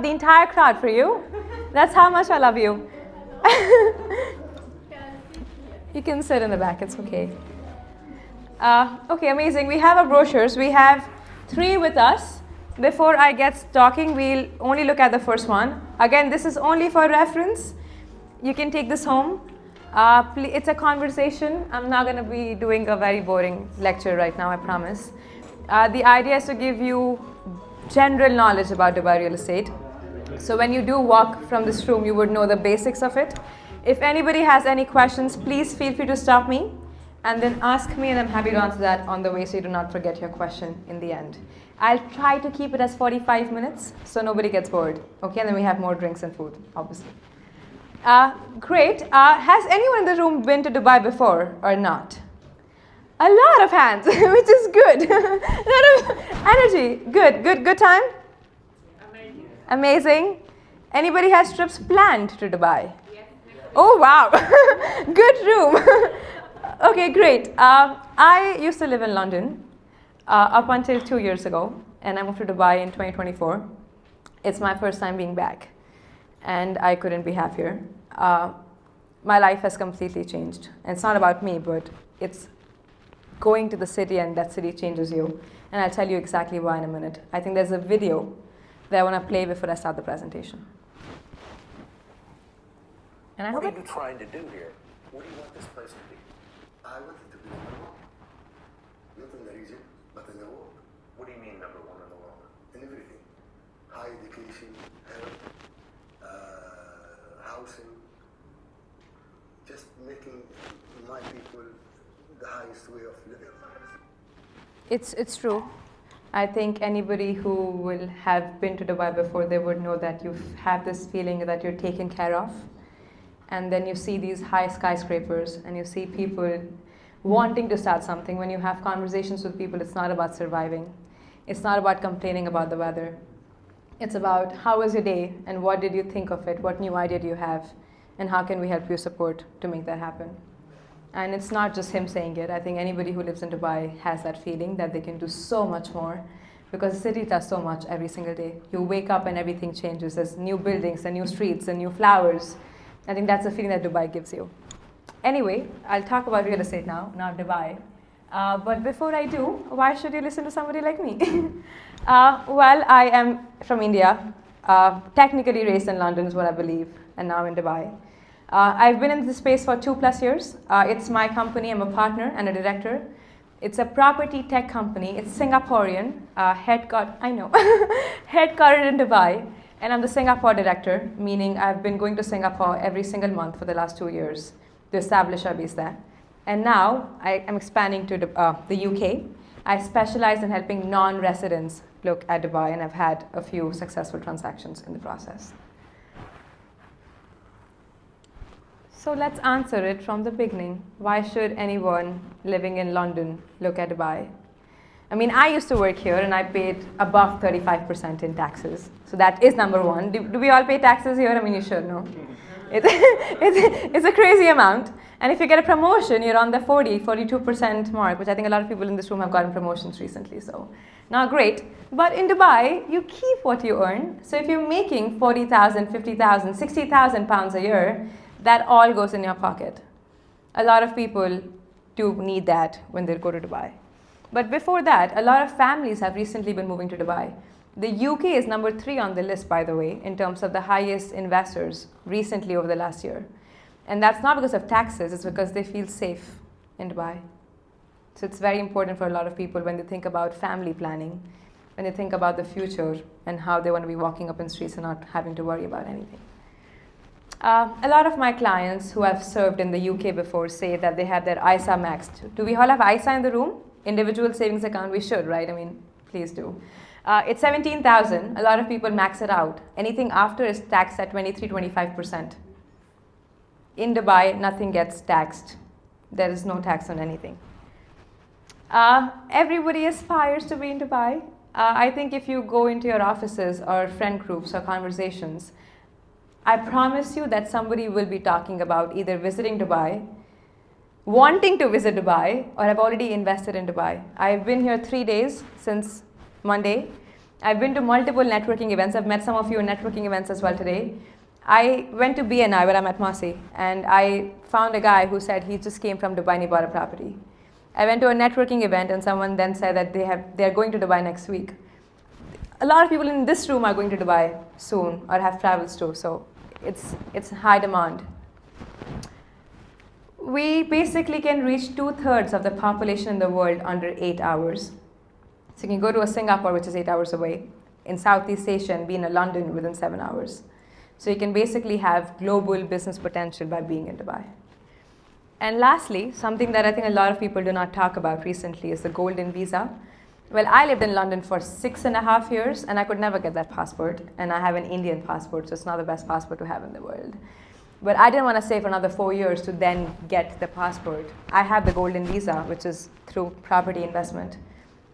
the entire crowd for you. That's how much I love you. You can sit in the back, it's okay. Okay, amazing. We have our brochures. We have 3 with us. Before I get talking, we'll only look at the first one. Again, this is only for reference. You can take this home. It's a conversation. I'm not going to be doing a very boring lecture right now, I promise. The idea is to give you general knowledge about Dubai real estate. So when you do walk from this room, you would know the basics of it. If anybody has any questions, please feel free to stop me and then ask me, and I'm happy to answer that on the way so you do not forget your question in the end. I'll try to keep it as 45 minutes so nobody gets bored. Okay, and then we have more drinks and food, obviously. Great. Has anyone in the room been to Dubai before or not? A lot of hands, which is good. A lot of energy. Good time? Amazing. Anybody has trips planned to Dubai? Yes. Oh, wow. Good room. Okay, great. I used to live in London up until 2 years ago, and I moved to Dubai in 2024. It's my first time being back, and I couldn't be happier. My life has completely changed. And it's not about me, but it's going to the city, and that city changes you. And I'll tell you exactly why in a minute. I think there's a video that I want to play before I start the presentation. And What are you trying to do here? What do you want this place to be? I want it to be number one. Not in the region, but in the world. What do you mean number one in the world? In everything. High education, health, housing. Just making my people the highest way of living. It's true. I think anybody who will have been to Dubai before, they would know that you have this feeling that you're taken care of. And then you see these high skyscrapers and you see people wanting to start something. When you have conversations with people, it's not about surviving. It's not about complaining about the weather. It's about how was your day and what did you think of it? What new idea do you have? And how can we help you support to make that happen? And it's not just him saying it. I think anybody who lives in Dubai has that feeling that they can do so much more because the city does so much every single day. You wake up and everything changes. There's new buildings and new streets and new flowers. I think that's the feeling that Dubai gives you. Anyway, I'll talk about real estate now, not Dubai. But before I do, why should you listen to somebody like me? Well, I am from India, technically raised in London is what I believe, and now in Dubai. I've been in this space for 2+ years. It's my company. I'm a partner and a director. It's a property tech company. It's Singaporean, headquartered in Dubai. And I'm the Singapore director, meaning I've been going to Singapore every single month for the last 2 years to establish our base there. And now I am expanding to the UK. I specialize in helping non-residents look at Dubai, and I've had a few successful transactions in the process. So let's answer it from the beginning. Why should anyone living in London look at Dubai? I mean, I used to work here and I paid above 35% in taxes. So that is number one. Do we all pay taxes here? I mean, you should know. It's a crazy amount. And if you get a promotion, you're on the 42% mark, which I think a lot of people in this room have gotten promotions recently. So not great. But in Dubai, you keep what you earn. So if you're making 40,000, 50,000, 60,000 pounds a year, that all goes in your pocket. A lot of people do need that when they go to Dubai. But before that, a lot of families have recently been moving to Dubai. The UK is number 3 on the list, by the way, in terms of the highest investors recently over the last year. And that's not because of taxes, it's because they feel safe in Dubai. So it's very important for a lot of people when they think about family planning, when they think about the future and how they want to be walking up in streets and not having to worry about anything. A lot of my clients who have served in the UK before say that they have their ISA maxed. Do we all have ISA in the room? Individual savings account? We should, right? I mean, please do. It's 17,000. A lot of people max it out. Anything after is taxed at 23-25%. In Dubai, nothing gets taxed. There is no tax on anything. Everybody aspires to be in Dubai. I think if you go into your offices or friend groups or conversations, I promise you that somebody will be talking about either visiting Dubai, wanting to visit Dubai, or have already invested in Dubai. I've been here 3 days since Monday, I've been to multiple networking events. I've met some of you in networking events as well today. I went to BNI where I met Marcy, and I found a guy who said he just came from Dubai and he bought a property. I went to a networking event, and someone then said that they're going to Dubai next week. A lot of people in this room are going to Dubai soon or have travels to, so it's high demand. We basically can reach 2/3 of the population in the world under 8 hours. So you can go to a Singapore, which is 8 hours away, in Southeast Asia, and be in a London within 7 hours. So you can basically have global business potential by being in Dubai. And lastly, something that I think a lot of people do not talk about recently is the golden visa. Well, I lived in London for 6.5 years, and I could never get that passport. And I have an Indian passport, so it's not the best passport to have in the world. But I didn't want to stay for another 4 years to then get the passport. I have the golden visa, which is through property investment.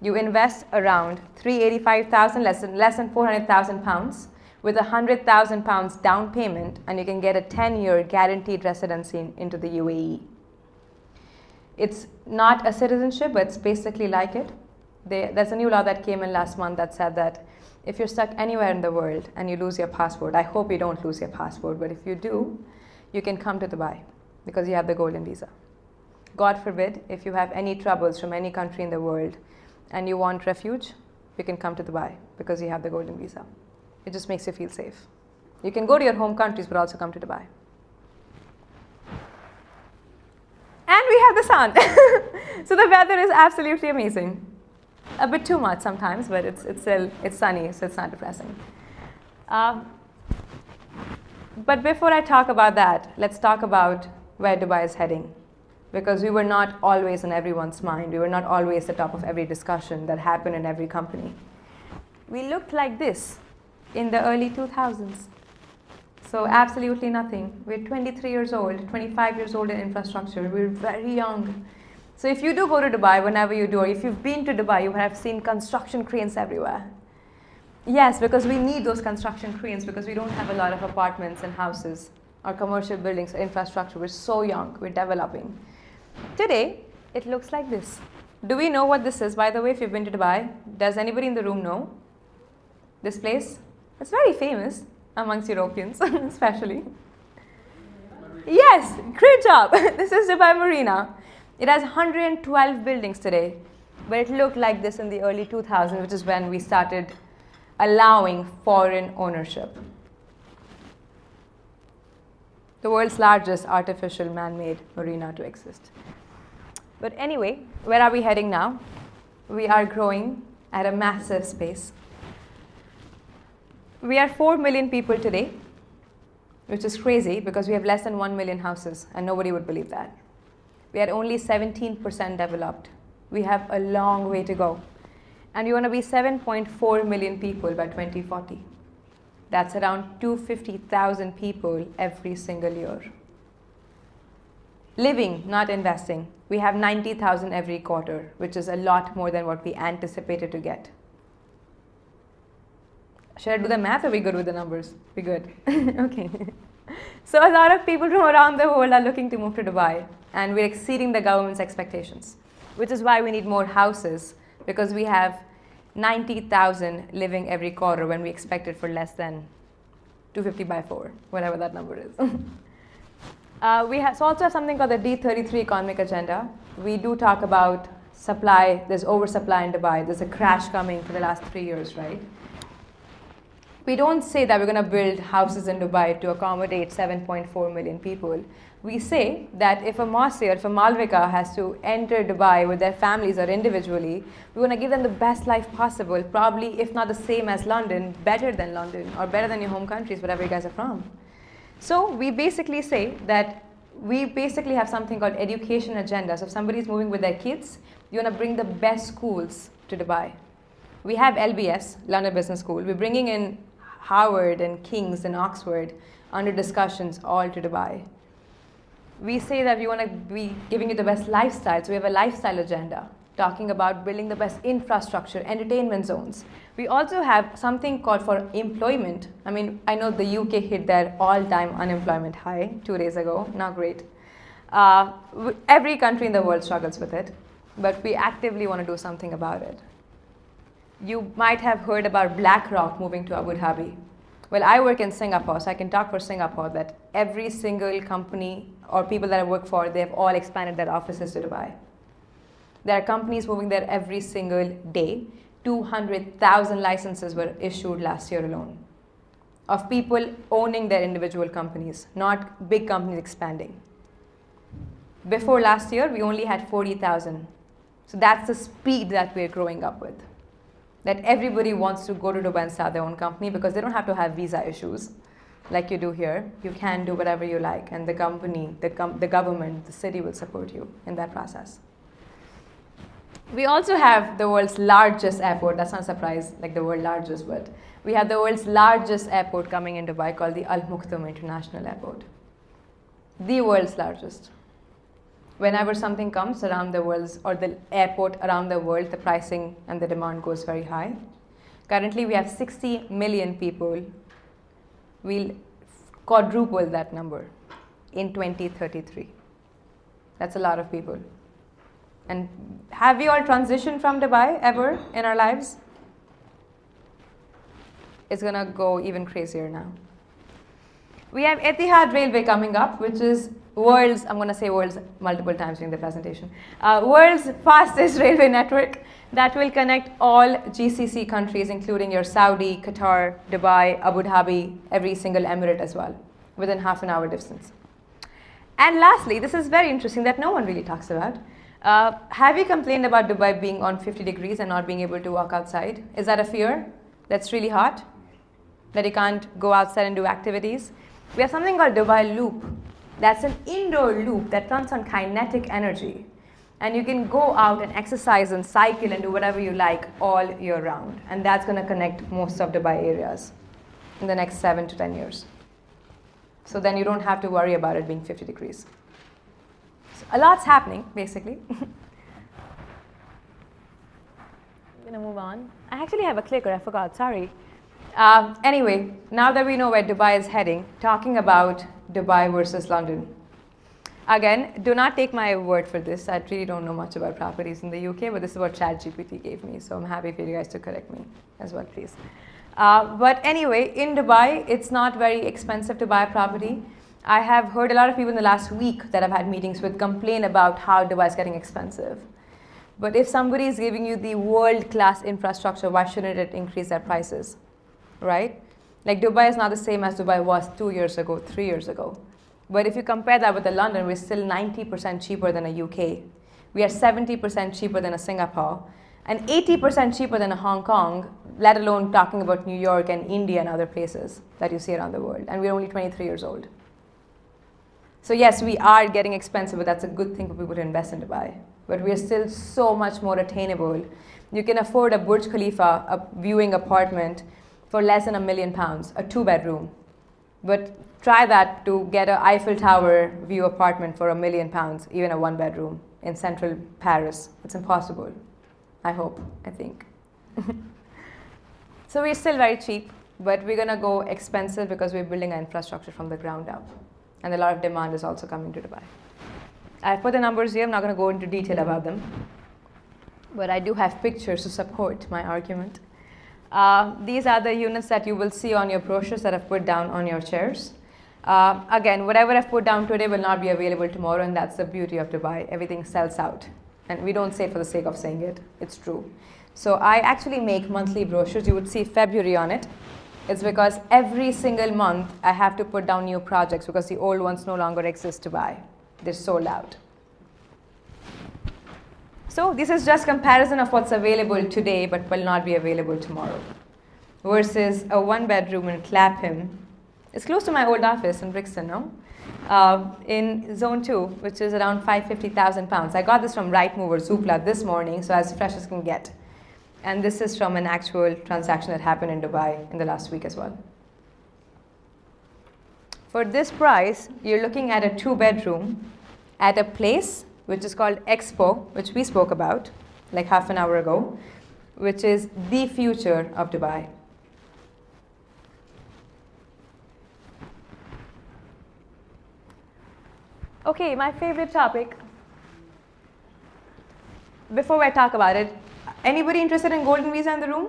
You invest around 385,000, less than 400,000 pounds, with 100,000 pounds down payment, and you can get a 10-year guaranteed residency into the UAE. It's not a citizenship, but it's basically like it. There's a new law that came in last month that said that if you're stuck anywhere in the world and you lose your passport, I hope you don't lose your passport, but if you do, you can come to Dubai because you have the golden visa. God forbid, if you have any troubles from any country in the world and you want refuge, you can come to Dubai because you have the golden visa. It just makes you feel safe. You can go to your home countries, but also come to Dubai. And we have the sun. So the weather is absolutely amazing. A bit too much sometimes, but it's sunny, so it's not depressing. But before I talk about that, let's talk about where Dubai is heading. Because we were not always in everyone's mind. We were not always the top of every discussion that happened in every company. We looked like this in the early 2000s. So absolutely nothing. We're 23 years old, 25 years old in infrastructure. We're very young. So if you do go to Dubai, whenever you do, or if you've been to Dubai, you have seen construction cranes everywhere. Yes, because we need those construction cranes because we don't have a lot of apartments and houses or commercial buildings or infrastructure. We're so young, we're developing. Today, it looks like this. Do we know what this is, by the way, if you've been to Dubai? Does anybody in the room know this place? It's very famous amongst Europeans, especially. Yes, great job. This is Dubai Marina. It has 112 buildings today, but it looked like this in the early 2000s, which is when we started allowing foreign ownership. The world's largest artificial man-made marina to exist. But anyway, where are we heading now? We are growing at a massive pace. We are 4 million people today, which is crazy because we have less than 1 million houses, and nobody would believe that. We are only 17% developed. We have a long way to go. And we want to be 7.4 million people by 2040. That's around 250,000 people every single year. Living, not investing. We have 90,000 every quarter, which is a lot more than what we anticipated to get. Should I do the math or are we good with the numbers? We're good. Okay. So a lot of people from around the world are looking to move to Dubai, and we're exceeding the government's expectations, which is why we need more houses, because we have 90,000 living every quarter when we expect it for less than 250 by 4, whatever that number is. We also have something called the D33 economic agenda. We do talk about supply. There's oversupply in Dubai. There's a crash coming for the last 3 years, right? We don't say that we're going to build houses in Dubai to accommodate 7.4 million people. We say that if a Marcy or if a Malvika has to enter Dubai with their families or individually, we want to give them the best life possible, probably if not the same as London, better than London, or better than your home countries, wherever you guys are from. So we basically say that we basically have something called education agenda. So if somebody's moving with their kids, you want to bring the best schools to Dubai. We have LBS, London Business School. We're bringing in Harvard and King's and Oxford under discussions all to Dubai. We say that we want to be giving you the best lifestyle. So we have a lifestyle agenda, talking about building the best infrastructure, entertainment zones. We also have something called for employment. I mean, I know the UK hit their all-time unemployment high 2 days ago. Not great. Every country in the world struggles with it, but we actively want to do something about it. You might have heard about BlackRock moving to Abu Dhabi. Well, I work in Singapore, so I can talk for Singapore that every single company or people that I work for, they have all expanded their offices to Dubai. There are companies moving there every single day. 200,000 licenses were issued last year alone of people owning their individual companies, not big companies expanding. Before last year, we only had 40,000. So that's the speed that we're growing up with. That everybody wants to go to Dubai and start their own company because they don't have to have visa issues like you do here. You can do whatever you like, and the company, the government, the city will support you in that process. We also have the world's largest airport. That's not a surprise, like the world largest, but we have the world's largest airport coming in Dubai called the Al Maktoum International Airport. The world's largest. Whenever something comes around the world or the airport around the world, the pricing and the demand goes very high. Currently, we have 60 million people. We'll quadruple that number in 2033. That's a lot of people. And have we all transitioned from Dubai ever in our lives? It's gonna go even crazier now. We have Etihad Railway coming up, which is world's, I'm gonna say world's multiple times during the presentation, world's fastest railway network that will connect all GCC countries, including your Saudi, Qatar, Dubai, Abu Dhabi, every single emirate as well, within half an hour distance. And lastly, this is very interesting that no one really talks about. Have you complained about Dubai being on 50 degrees and not being able to walk outside? Is that a fear? That's really hot? That you can't go outside and do activities? We have something called Dubai Loop. That's an indoor loop that runs on kinetic energy. And you can go out and exercise and cycle and do whatever you like all year round. And that's going to connect most of Dubai areas in the next 7 to 10 years. So then you don't have to worry about it being 50 degrees. A lot's happening, basically. I'm gonna move on. I actually have a clicker, I forgot, sorry. Anyway, now that we know where Dubai is heading, talking about Dubai versus London. Again, do not take my word for this. I really don't know much about properties in the UK, but this is what ChatGPT gave me, so I'm happy for you guys to correct me as well, please. But anyway, in Dubai, it's not very expensive to buy a property. I have heard a lot of people in the last week that I've had meetings with complain about how Dubai is getting expensive. But if somebody is giving you the world-class infrastructure, why shouldn't it increase their prices, right? Like Dubai is not the same as Dubai was 2 years ago, 3 years ago. But if you compare that with the London, we're still 90% cheaper than a UK. We are 70% cheaper than a Singapore, and 80% cheaper than a Hong Kong, let alone talking about New York and India and other places that you see around the world. And we're only 23 years old. So yes, we are getting expensive, but that's a good thing for people to invest in Dubai. But we're still so much more attainable. You can afford a Burj Khalifa, a viewing apartment, for less than £1 million, a 2-bedroom. But try that to get an Eiffel Tower view apartment for £1 million, even a 1-bedroom in central Paris. It's impossible. I hope, I think. So we're still very cheap, but we're gonna go expensive because we're building our infrastructure from the ground up. And a lot of demand is also coming to Dubai. I've put the numbers here. I'm not going to go into detail about them. But I do have pictures to support my argument. These are the units that you will see on your brochures that I've put down on your chairs. Again, whatever I've put down today will not be available tomorrow, and that's the beauty of Dubai. Everything sells out. And we don't say it for the sake of saying it. It's true. So I actually make monthly brochures. You would see February on it. It's because every single month I have to put down new projects because the old ones no longer exist to buy. They're sold out. So this is just comparison of what's available today but will not be available tomorrow. Versus a 1-bedroom in Clapham. It's close to my old office in Brixton, no? In Zone 2, which is around £550,000. I got this from Rightmove or Zoopla this morning, so as fresh as can get. And this is from an actual transaction that happened in Dubai in the last week as well. For this price, you're looking at a 2-bedroom at a place which is called Expo, which we spoke about like half an hour ago, which is the future of Dubai. Okay, my favorite topic. Before I talk about it, Anybody interested in golden visa in the room?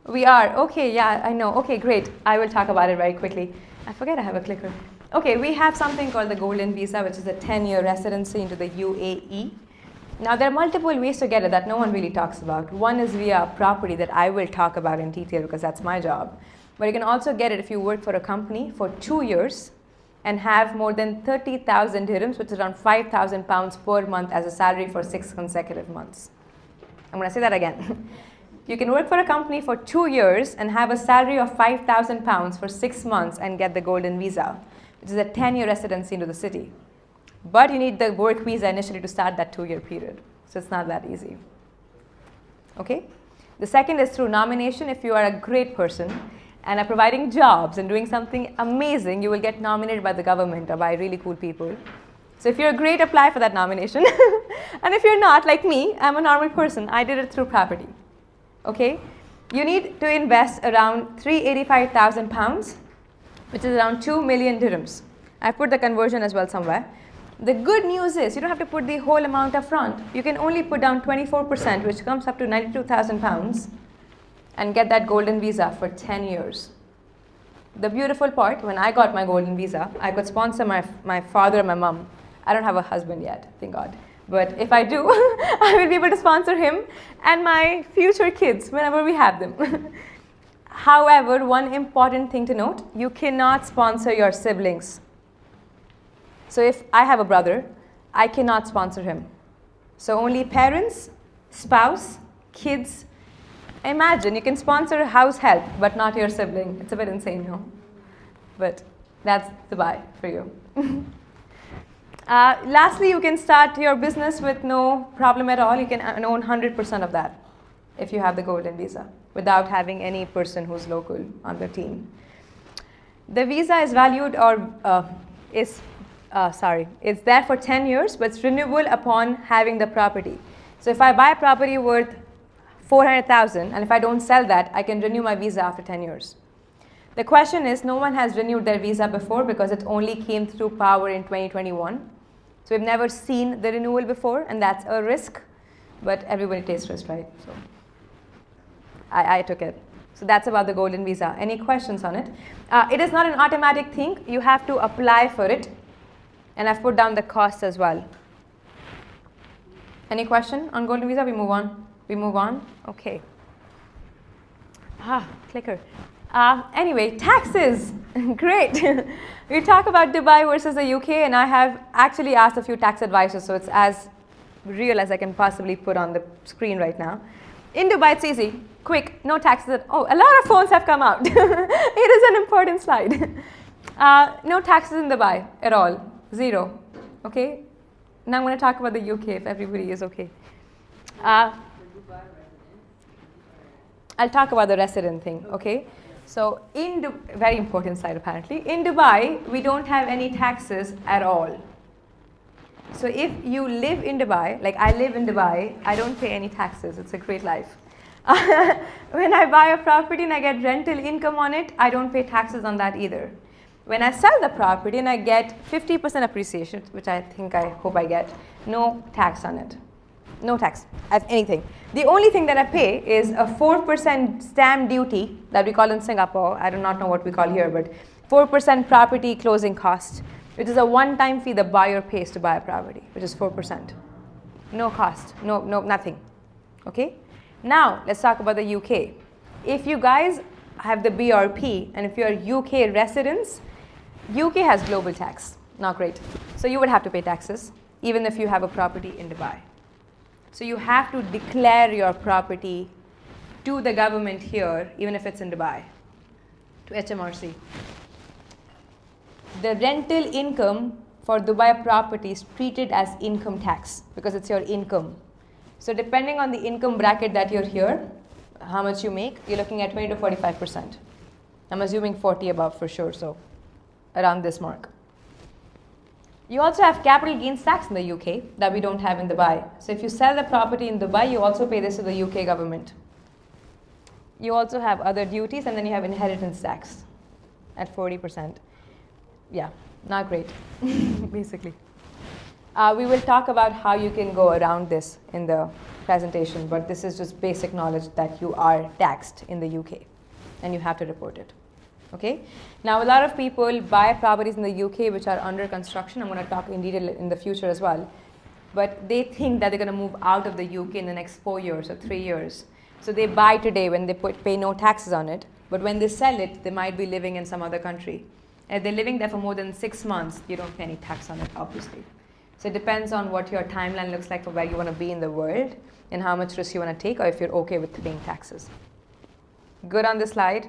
We are. Okay, yeah, I know. Okay, great. I will talk about it very quickly. I forget I have a clicker. Okay, we have something called the golden visa, which is a 10-year residency into the UAE. Now, there are multiple ways to get it that no one really talks about. One is via property that I will talk about in detail because that's my job. But you can also get it if you work for a company for 2 years and have more than 30,000 dirhams, which is around 5,000 pounds per month as a salary for 6 consecutive months. I'm going to say that again. You can work for a company for 2 years and have a salary of 5,000 pounds for 6 months and get the golden visa, which is a 10-year residency into the city. But you need the work visa initially to start that 2-year period. So it's not that easy. Okay? The second is through nomination. If you are a great person and are providing jobs and doing something amazing, you will get nominated by the government or by really cool people. So if you're great, apply for that nomination. And if you're not, like me, I'm a normal person. I did it through property. Okay? You need to invest around 385,000 pounds, which is around 2 million dirhams. I put the conversion as well somewhere. The good news is you don't have to put the whole amount up front. You can only put down 24%, which comes up to 92,000 pounds, and get that golden visa for 10 years. The beautiful part, when I got my golden visa, I could sponsor my father and my mom. I don't have a husband yet, thank God. But if I do, I will be able to sponsor him and my future kids whenever we have them. However, one important thing to note, you cannot sponsor your siblings. So if I have a brother, I cannot sponsor him. So only parents, spouse, kids. Imagine you can sponsor a house help, but not your sibling. It's a bit insane, no? But that's Dubai for you. Lastly, you can start your business with no problem at all. You can own 100% of that if you have the golden visa without having any person who's local on the team. The visa is valued it's there for 10 years, but it's renewable upon having the property. So if I buy a property worth 400,000 and if I don't sell that, I can renew my visa after 10 years. The question is, no one has renewed their visa before because it only came through power in 2021. So we've never seen the renewal before, and that's a risk, but everybody takes risk, right? So I took it. So that's about the golden visa. Any questions on it? It is not an automatic thing. You have to apply for it, and I've put down the costs as well. Any question on golden visa? We move on. We move on? Okay. Clicker. Anyway, taxes. Great. We talk about Dubai versus the UK, and I have actually asked a few tax advisors, so it's as real as I can possibly put on the screen right now. In Dubai, it's easy, quick, no taxes. Oh, a lot of phones have come out. It is an important slide. No taxes in Dubai at all, 0. Okay. Now I'm going to talk about the UK if everybody is okay. I'll talk about the resident thing. Okay. So very important slide apparently. In Dubai, we don't have any taxes at all. So if you live in Dubai, like I live in Dubai, I don't pay any taxes. It's a great life. When I buy a property and I get rental income on it, I don't pay taxes on that either. When I sell the property and I get 50% appreciation, which I hope I get, no tax on it. No tax as anything. The only thing that I pay is a 4% stamp duty that we call in Singapore. I do not know what we call here, but 4% property closing cost, which is a one-time fee the buyer pays to buy a property, which is 4%. No cost, no, nothing. Okay? Now, let's talk about the UK. If you guys have the BRP and if you're UK residents, UK has global tax. Not great. So you would have to pay taxes, even if you have a property in Dubai. So you have to declare your property to the government here, even if it's in Dubai, to HMRC. The rental income for Dubai property is treated as income tax because it's your income. So depending on the income bracket that you're here, how much you make, you're looking at 20 to 45%. I'm assuming 40 above for sure, so around this mark. You also have capital gains tax in the UK that we don't have in Dubai. So if you sell the property in Dubai, you also pay this to the UK government. You also have other duties, and then you have inheritance tax at 40%. Yeah, not great, basically. We will talk about how you can go around this in the presentation, but this is just basic knowledge that you are taxed in the UK and you have to report it. Okay? Now, a lot of people buy properties in the UK which are under construction. I'm going to talk in detail in the future as well. But they think that they're going to move out of the UK in the next 4 years or 3 years. So they buy today when they pay no taxes on it. But when they sell it, they might be living in some other country. If they're living there for more than 6 months, you don't pay any tax on it, obviously. So it depends on what your timeline looks like for where you want to be in the world and how much risk you want to take, or if you're okay with paying taxes. Good on this slide?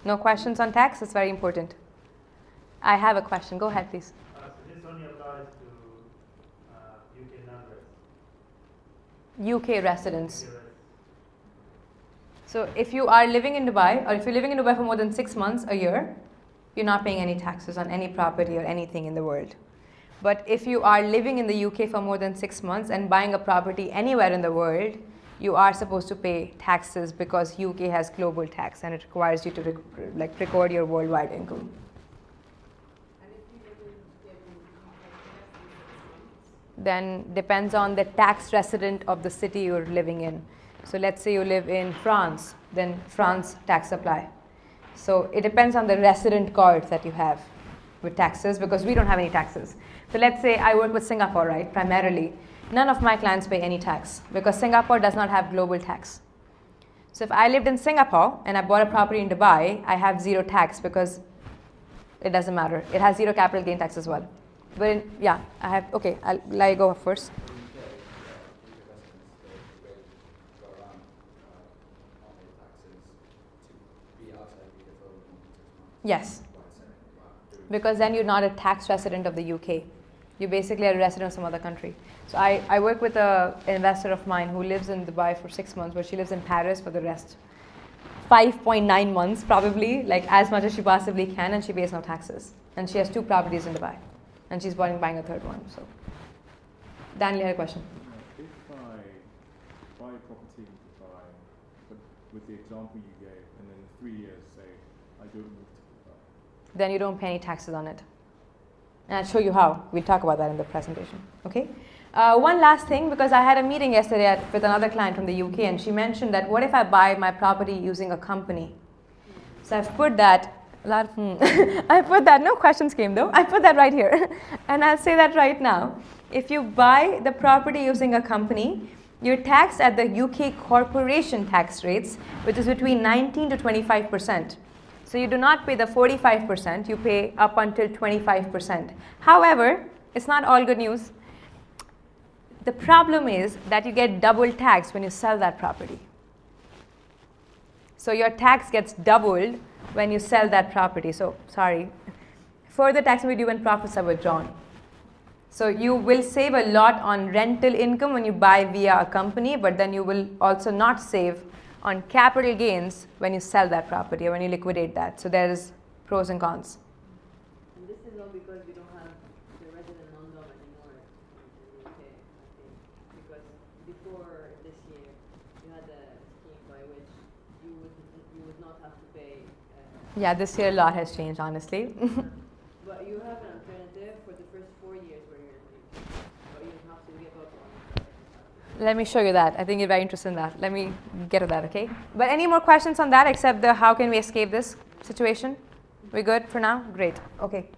No questions on tax? It's very important. I have a question. Go ahead, please. So this only applies to UK non-residents. UK residents. So if you are living in Dubai, or if you're living in Dubai for more than 6 months, a year, you're not paying any taxes on any property or anything in the world. But if you are living in the UK for more than 6 months and buying a property anywhere in the world, you are supposed to pay taxes because UK has global tax and it requires you to record your worldwide income. Then depends on the tax resident of the city you're living in. So let's say you live in France, then France tax apply. So it depends on the resident card that you have with taxes, because we don't have any taxes. So let's say I work with Singapore, right, primarily. None of my clients pay any tax because Singapore does not have global tax. So if I lived in Singapore and I bought a property in Dubai, I have zero tax because it doesn't matter. It has zero capital gain tax as well. But yeah, I have, okay, I'll let you go first. Yes, because then you're not a tax resident of the UK. You basically are a resident of some other country. So I work with an investor of mine who lives in Dubai for 6 months, but she lives in Paris for the rest. 5.9 months probably, like as much as she possibly can, and she pays no taxes. And she has 2 properties in Dubai, and she's buying a third one. So, Daniel, you had a question. If I buy a property in Dubai, but with the example you gave, and then in 3 years say I don't move to Dubai, then you don't pay any taxes on it. And I'll show you how. We'll talk about that in the presentation. Okay. One last thing, because I had a meeting yesterday with another client from the UK, and she mentioned that what if I buy my property using a company? So I've put that. I put that. No questions came though. I put that right here, and I'll say that right now. If you buy the property using a company, you're taxed at the UK corporation tax rates, which is between 19 to 25%. So you do not pay the 45%, you pay up until 25%. However, it's not all good news. The problem is that you get double taxed when you sell that property. So your tax gets doubled when you sell that property. So, sorry. Further tax will be due when profits are withdrawn. So you will save a lot on rental income when you buy via a company, but then you will also not save on capital gains when you sell that property or when you liquidate that. So there is pros and cons. And this is all because we don't have the resident non-dom anymore in the UK, I think. Because before this year, you had a scheme by which you would not have to pay. Yeah, this year a lot has changed, honestly. But you have an alternative for the first 4 years where you're in the UK. But you have to give up on. Let me show you that. I think you're very interested in that. Let me get to that, okay? But any more questions on that except the how can we escape this situation? We good for now? Great. Okay.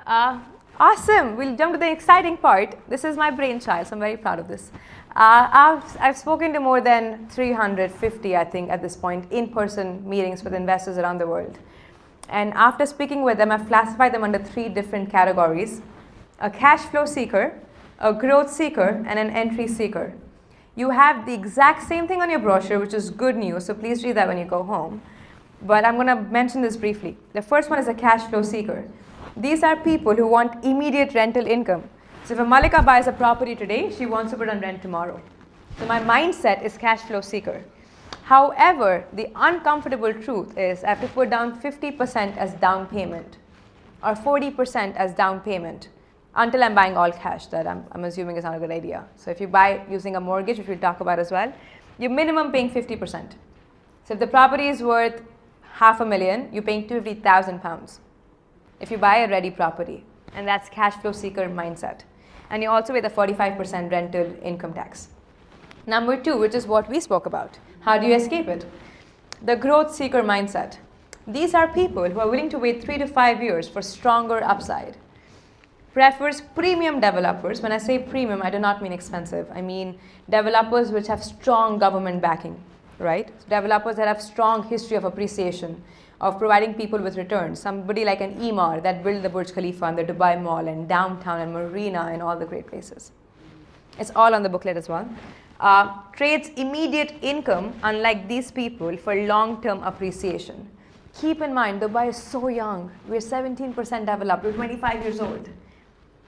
Awesome. We'll jump to the exciting part. This is my brainchild, so I'm very proud of this. I've spoken to more than 350, I think, at this point, in-person meetings with investors around the world. And after speaking with them, I've classified them under 3 different categories: a cash flow seeker, a growth seeker, and an entry seeker. You have the exact same thing on your brochure, which is good news, so please read that when you go home. But I'm going to mention this briefly. The first one is a cash flow seeker. These are people who want immediate rental income. So if a Malika buys a property today, she wants to put on rent tomorrow. So my mindset is cash flow seeker. However, the uncomfortable truth is I have to put down 50% as down payment or 40% as down payment until I'm buying all cash. That I'm assuming is not a good idea. So if you buy using a mortgage, which we'll talk about as well, you're minimum paying 50%. So if the property is worth $500,000, you're paying £250,000 if you buy a ready property. And that's cash flow seeker mindset. And you also pay the 45% rental income tax. Number two, which is what we spoke about. How do you escape it? The growth seeker mindset. These are people who are willing to wait 3 to 5 years for stronger upside. Prefers premium developers. When I say premium, I do not mean expensive. I mean developers which have strong government backing, right? Developers that have strong history of appreciation, of providing people with returns. Somebody like an Emaar that built the Burj Khalifa and the Dubai Mall and downtown and Marina and all the great places. It's all on the booklet as well. Trades immediate income, unlike these people, for long-term appreciation. Keep in mind, Dubai is so young. We're 17% developed. We're 25 years old.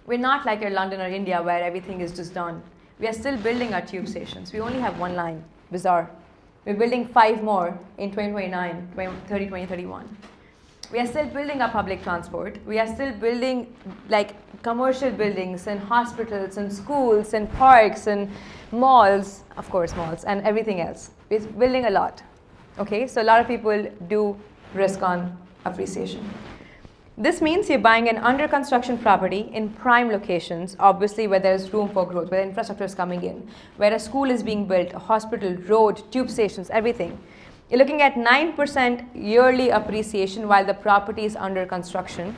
We're not like your London or India where everything is just done. We are still building our tube stations. We only have one line. Bizarre. We're building 5 more in 2029, 2030, 2031. We are still building our public transport. We are still building like commercial buildings and hospitals and schools and parks and malls, of course malls, and everything else. We're building a lot. Okay, so a lot of people do risk on appreciation. This means you're buying an under construction property in prime locations, obviously where there's room for growth, where infrastructure is coming in, where a school is being built, a hospital, road, tube stations, everything. You're looking at 9% yearly appreciation while the property is under construction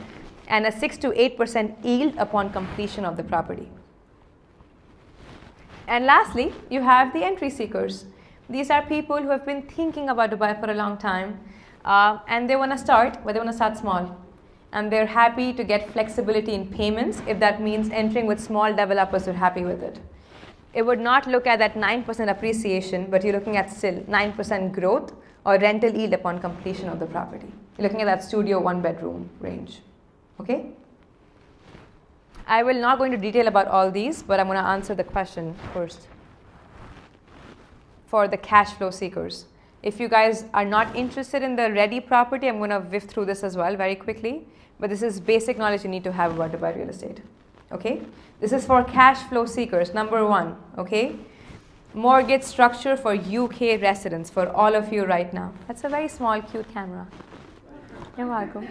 and a 6 to 8% yield upon completion of the property. And lastly, you have the entry seekers. These are people who have been thinking about Dubai for a long time and they want to start, but they want to start small. And they're happy to get flexibility in payments if that means entering with small developers who are happy with it. It would not look at that 9% appreciation, but you're looking at still 9% growth or rental yield upon completion of the property. You're looking at that studio 1-bedroom range. Okay? I will not go into detail about all these, but I'm going to answer the question first. For the cash flow seekers. If you guys are not interested in the ready property, I'm going to whiff through this as well very quickly. But this is basic knowledge you need to have about Dubai real estate. Okay? This is for cash flow seekers. Number 1. Okay? Mortgage structure for UK residents for all of you right now. That's a very small, cute camera. You're welcome.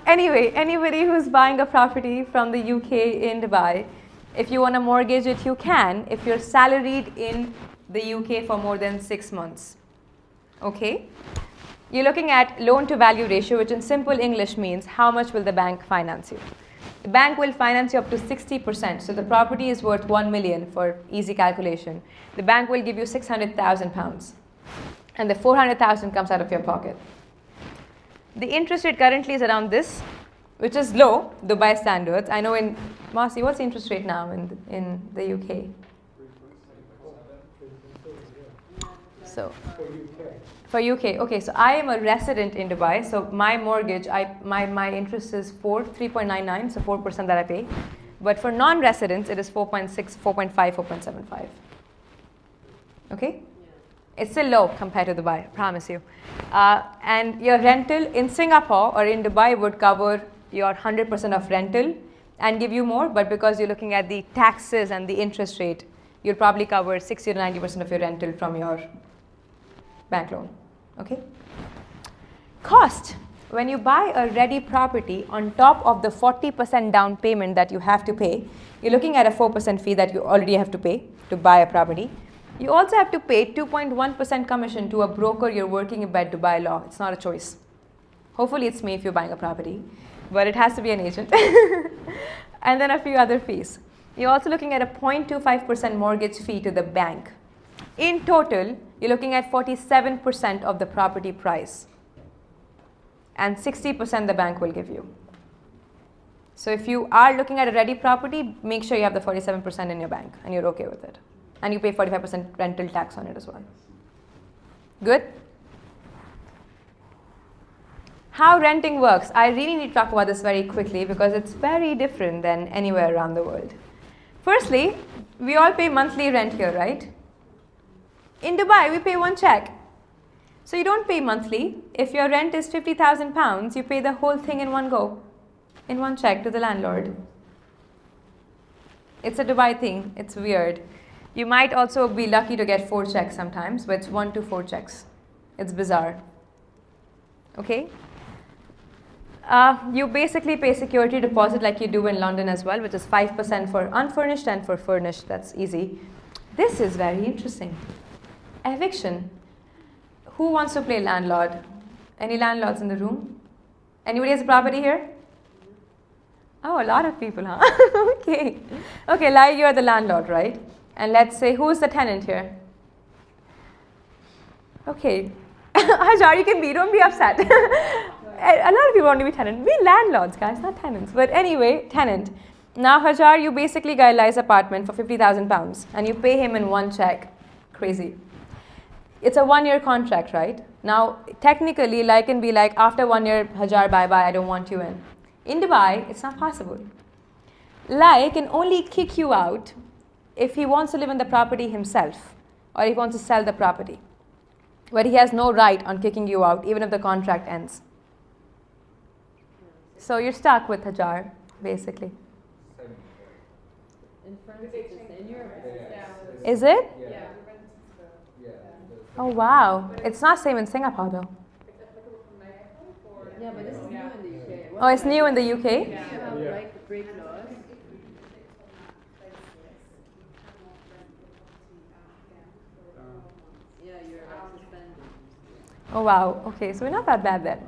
Anyway, anybody who's buying a property from the UK in Dubai, if you want to mortgage it, you can if you're salaried in the UK for more than 6 months. Okay? You're looking at loan to value ratio, which in simple English means how much will the bank finance you. The bank will finance you up to 60%. So the property is worth 1 million for easy calculation. The bank will give you 600,000 pounds. And the 400,000 comes out of your pocket. The interest rate currently is around this, which is low, Dubai standards. I know in Marcy, what's the interest rate now in the UK? So for UK, okay, so I am a resident in Dubai, so my mortgage, my interest is 3.99, so 4% that I pay. But for non-residents, it is 4.6, 4.5, 4.75. Okay? It's still low compared to Dubai, I promise you. And your rental in Singapore or in Dubai would cover your 100% of rental and give you more, but because you're looking at the taxes and the interest rate, you'll probably cover 60 to 90% of your rental from your bank loan. Okay? Cost. When you buy a ready property on top of the 40% down payment that you have to pay, you're looking at a 4% fee that you already have to pay to buy a property. You also have to pay 2.1% commission to a broker you're working by Dubai law. It's not a choice. Hopefully it's me if you're buying a property, but it has to be an agent. And then a few other fees. You're also looking at a 0.25% mortgage fee to the bank. In total, you're looking at 47% of the property price. And 60% the bank will give you. So if you are looking at a ready property, make sure you have the 47% in your bank and you're okay with it. And you pay 45% rental tax on it as well. Good? How renting works. I really need to talk about this very quickly because it's very different than anywhere around the world. Firstly, we all pay monthly rent here, right? In Dubai, we pay one check. So you don't pay monthly. If your rent is £50,000, you pay the whole thing in one go, in one check to the landlord. It's a Dubai thing. It's weird. You might also be lucky to get 4 checks sometimes, but it's 1 to 4 checks. It's bizarre. Okay? You basically pay security deposit like you do in London as well, which is 5% for unfurnished and for furnished. That's easy. This is very interesting. Eviction. Who wants to play landlord? Any landlords in the room? Anybody has a property here? Oh, a lot of people, huh? Okay. Okay, like you're the landlord, right? And let's say, who is the tenant here? Okay. Hajar, you can be, don't be upset. A lot of people want to be tenant. Be landlords, guys, not tenants. But anyway, tenant. Now, Hajar, you basically got a nice apartment for £50,000 and you pay him in one check. Crazy. It's a 1-year contract, right? Now, technically, like can be like, after 1 year, Hajar, bye-bye, I don't want you in. In Dubai, it's not possible. Lai can only kick you out if he wants to live in the property himself or if he wants to sell the property. But he has no right on kicking you out, even if the contract ends. So you're stuck with Hajar, basically. In France, it's the same. In Europe, it's the same. Is it? Yeah. Oh, wow. It's not same in Singapore, though. Yeah, but this is new in the UK. Oh, it's new in the UK? You have like break laws. Yeah, you're suspended. Oh, wow. Okay, so we're not that bad then.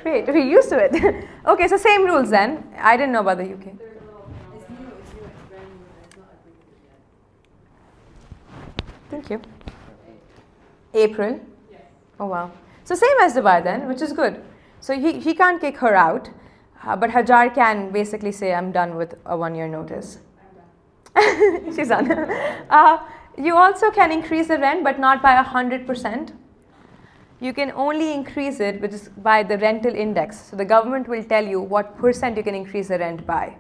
Great, we're used to it. Okay, so same rules then. I didn't know about the UK. It's new, it's brand new, it's not approved yet. Thank you. April? Yes. Oh, wow. So same as Dubai then, which is good. So he can't kick her out, but Hajar can basically say, I'm done with a 1-year notice. I'm done. She's done. You also can increase the rent, but not by 100%. You can only increase it which is by the rental index. So the government will tell you what percent you can increase the rent by.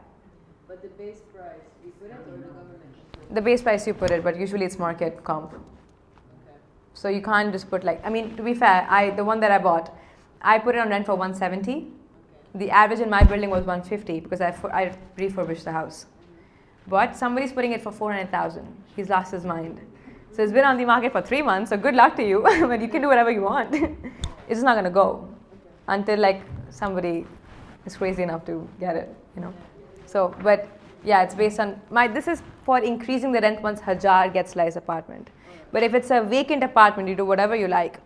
But the base price, you put it or the government? The base price you put it, but usually it's market comp. Okay. So you can't just put like, I mean, to be fair, the one that I bought, I put it on rent for 170. Okay. The average in my building was 150 because I refurbished the house. But somebody's putting it for 400,000. He's lost his mind. So it's been on the market for 3 months, so good luck to you. But you can do whatever you want. It's just not going to go until like somebody is crazy enough to get it, you know. So, but yeah, it's based on this is for increasing the rent once Hajar gets Lai's apartment. But if it's a vacant apartment, you do whatever you like.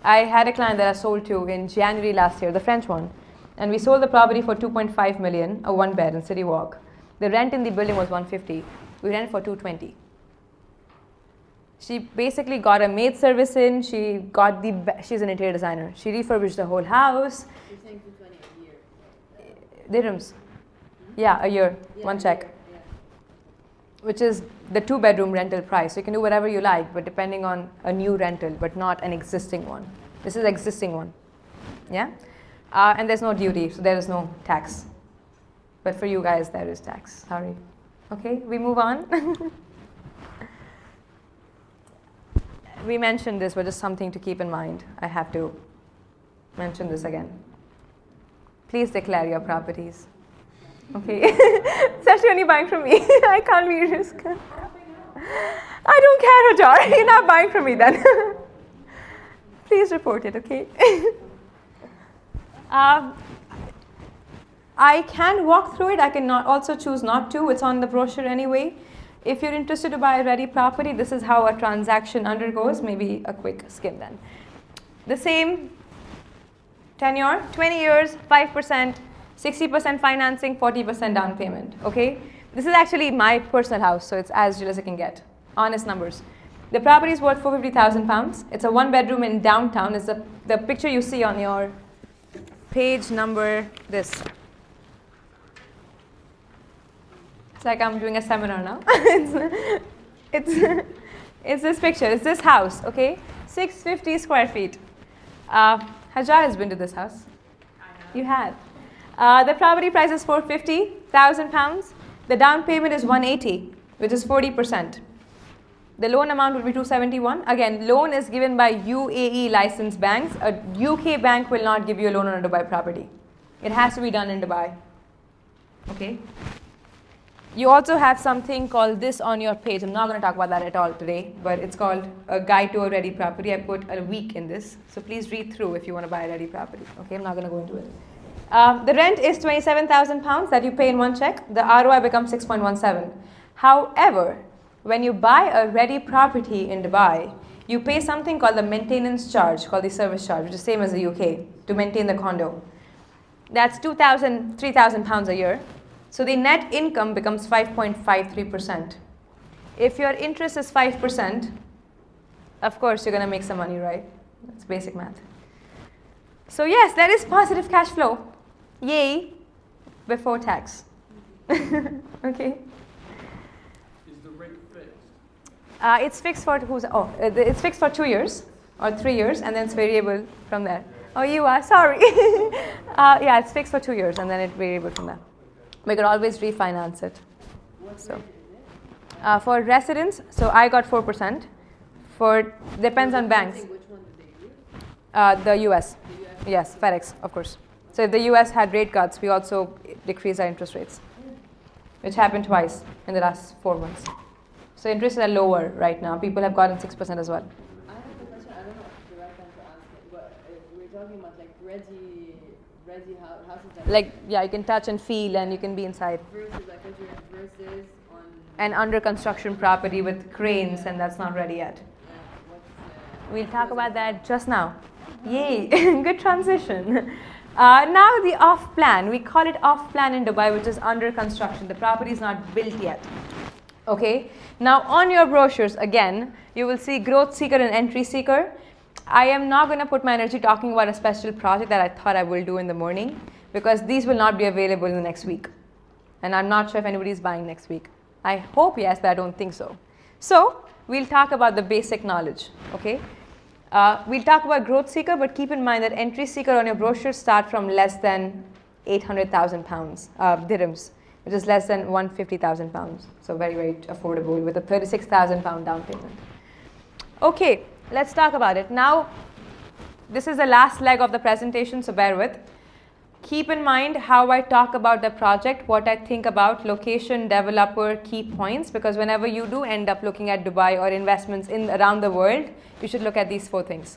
I had a client that I sold to in January last year, the French one. And we sold the property for 2.5 million, a 1-bed in City Walk. The rent in the building was 150. We rent for 220. She basically got a maid service in. She got she's an interior designer. She refurbished the whole house. You're saying 220 a year. Dirhams. Yeah, a year, Yeah, one a check. year, yeah. Which is the 2-bedroom rental price. So you can do whatever you like, but depending on a new rental, but not an existing one. This is existing one. Yeah? And there's no duty, so there is no tax. But for you guys, there is tax. Sorry. Okay, we move on. We mentioned this, but just something to keep in mind. I have to mention this again. Please declare your properties. Okay? Especially when you're buying from me. I can't be risk. I don't care, Hajar. You're not buying from me then. Please report it, okay? I can walk through it. I can also choose not to. It's on the brochure anyway. If you're interested to buy a ready property, this is how a transaction undergoes. Maybe a quick skim then. The same tenure, 20 years, 5%, 60% financing, 40% down payment. Okay? This is actually my personal house, so it's as real as it can get. Honest numbers. The property is worth £450,000. It's a 1-bedroom in downtown. It's the picture you see on your page number this. It's like I'm doing a seminar now. It's this picture. It's this house, okay? 650 square feet. Hajar has been to this house. You had. The property price is £450,000. The down payment is 180, which is 40%. The loan amount will be 271. Again, loan is given by UAE licensed banks. A UK bank will not give you a loan on a Dubai property. It has to be done in Dubai. Okay? You also have something called this on your page. I'm not going to talk about that at all today, but it's called a guide to a ready property. I put a week in this, so please read through if you want to buy a ready property. Okay, I'm not going to go into it. The rent is £27,000 that you pay in one check. The ROI becomes 6.17. However, when you buy a ready property in Dubai, you pay something called the maintenance charge, called the service charge, which is same as the UK, to maintain the condo. That's £2,000, £3,000 a year. So the net income becomes 5.53%. If your interest is 5%, of course you're going to make some money, right? That's basic math. So yes, there is positive cash flow. Yay, before tax. Okay. Is the rate fixed? It's fixed for it's fixed for 2 years or 3 years, and then it's variable from there. Oh, you are sorry. Yeah, it's fixed for 2 years, and then it's variable from there. We could always refinance it. So, for residents, so I got 4%. For depends on banks. Which one did they use? The US. The US? Yes, FedEx, of course. So if the US had rate cuts, we also decreased our interest rates, which happened twice in the last 4 months. So interests are lower right now. People have gotten 6% as well. I have a question. I don't know if it's the right time to ask it, but we're talking about like resi houses that Like, yeah, you can touch and feel, and you can be inside. versus like what you're versus on And under construction property with cranes, and that's not ready yet. what's We'll talk about that just now. Yay, good transition. Now the off plan, we call it off plan in Dubai, which is under construction. The property is not built yet. Okay, now on your brochures, again, you will see growth seeker and entry seeker. I am not going to put my energy talking about a special project that I thought I will do in the morning, because these will not be available in the next week. And I'm not sure if anybody is buying next week. I hope yes, but I don't think so. So we'll talk about the basic knowledge, okay? We'll talk about growth seeker, but keep in mind that entry seeker on your brochure start from less than 800,000 pounds, dirhams, which is less than 150,000 pounds. So very, very affordable with a 36,000 pound down payment. Okay, let's talk about it. Now, this is the last leg of the presentation, so bear with. Keep in mind how I talk about the project, what I think about location, developer, key points, because whenever you do end up looking at Dubai or investments in around the world, you should look at these 4 things.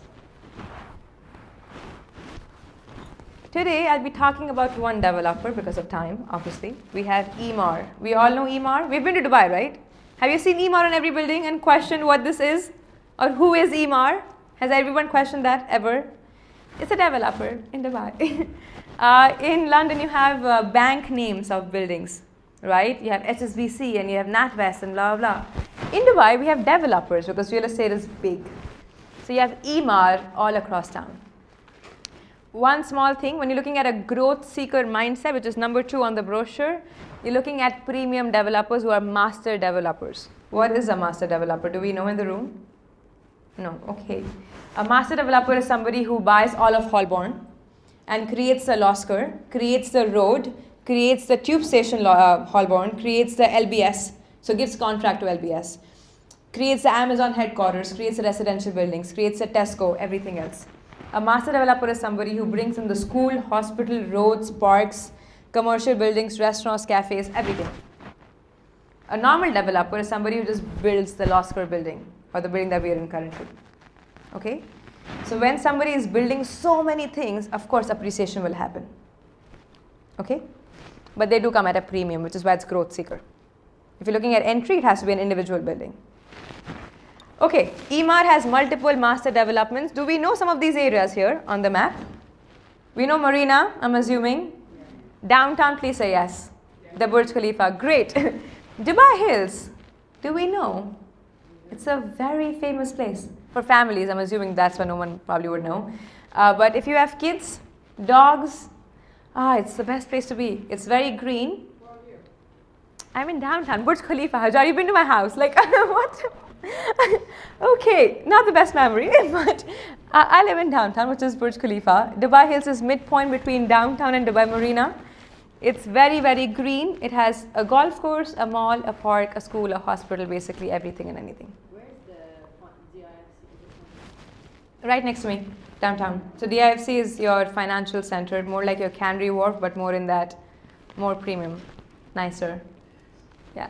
Today, I'll be talking about one developer because of time, obviously. We have Emaar. We all know Emaar. We've been to Dubai, right? Have you seen Emaar on every building and questioned what this is? Or who is Emaar? Has everyone questioned that ever? It's a developer in Dubai. In London, you have bank names of buildings, right? You have HSBC and you have NatWest and blah, blah, blah. In Dubai, we have developers because real estate is big. So you have Emaar all across town. One small thing, when you're looking at a growth seeker mindset, which is number 2 on the brochure, you're looking at premium developers who are master developers. What is a master developer? Do we know in the room? No, okay. A master developer is somebody who buys all of Holborn and creates the Losker, creates the road, creates the tube station Holborn, creates the LBS, so gives contract to LBS, creates the Amazon headquarters, creates the residential buildings, creates the Tesco, everything else. A master developer is somebody who brings in the school, hospital, roads, parks, commercial buildings, restaurants, cafes, everything. A normal developer is somebody who just builds the Losker building or the building that we are in currently. Okay? So when somebody is building so many things, of course appreciation will happen. Okay? But they do come at a premium, which is why it's growth seeker. If you're looking at entry, it has to be an individual building. Okay, Emaar has multiple master developments. Do we know some of these areas here on the map? We know Marina, I'm assuming. Downtown, please say yes. The Burj Khalifa, great. Dubai Hills, do we know? It's a very famous place. For families, I'm assuming that's why no one probably would know. But if you have kids, dogs, it's the best place to be. It's very green. I'm in downtown, Burj Khalifa. Have you been to my house? Like, what? Okay, not the best memory, but I live in downtown, which is Burj Khalifa. Dubai Hills is midpoint between downtown and Dubai Marina. It's very, very green. It has a golf course, a mall, a park, a school, a hospital, basically everything and anything. Where's the DIFC? Right next to me, downtown. So DIFC is your financial center, more like your Canary Wharf, but more in that, more premium, nicer. Yeah.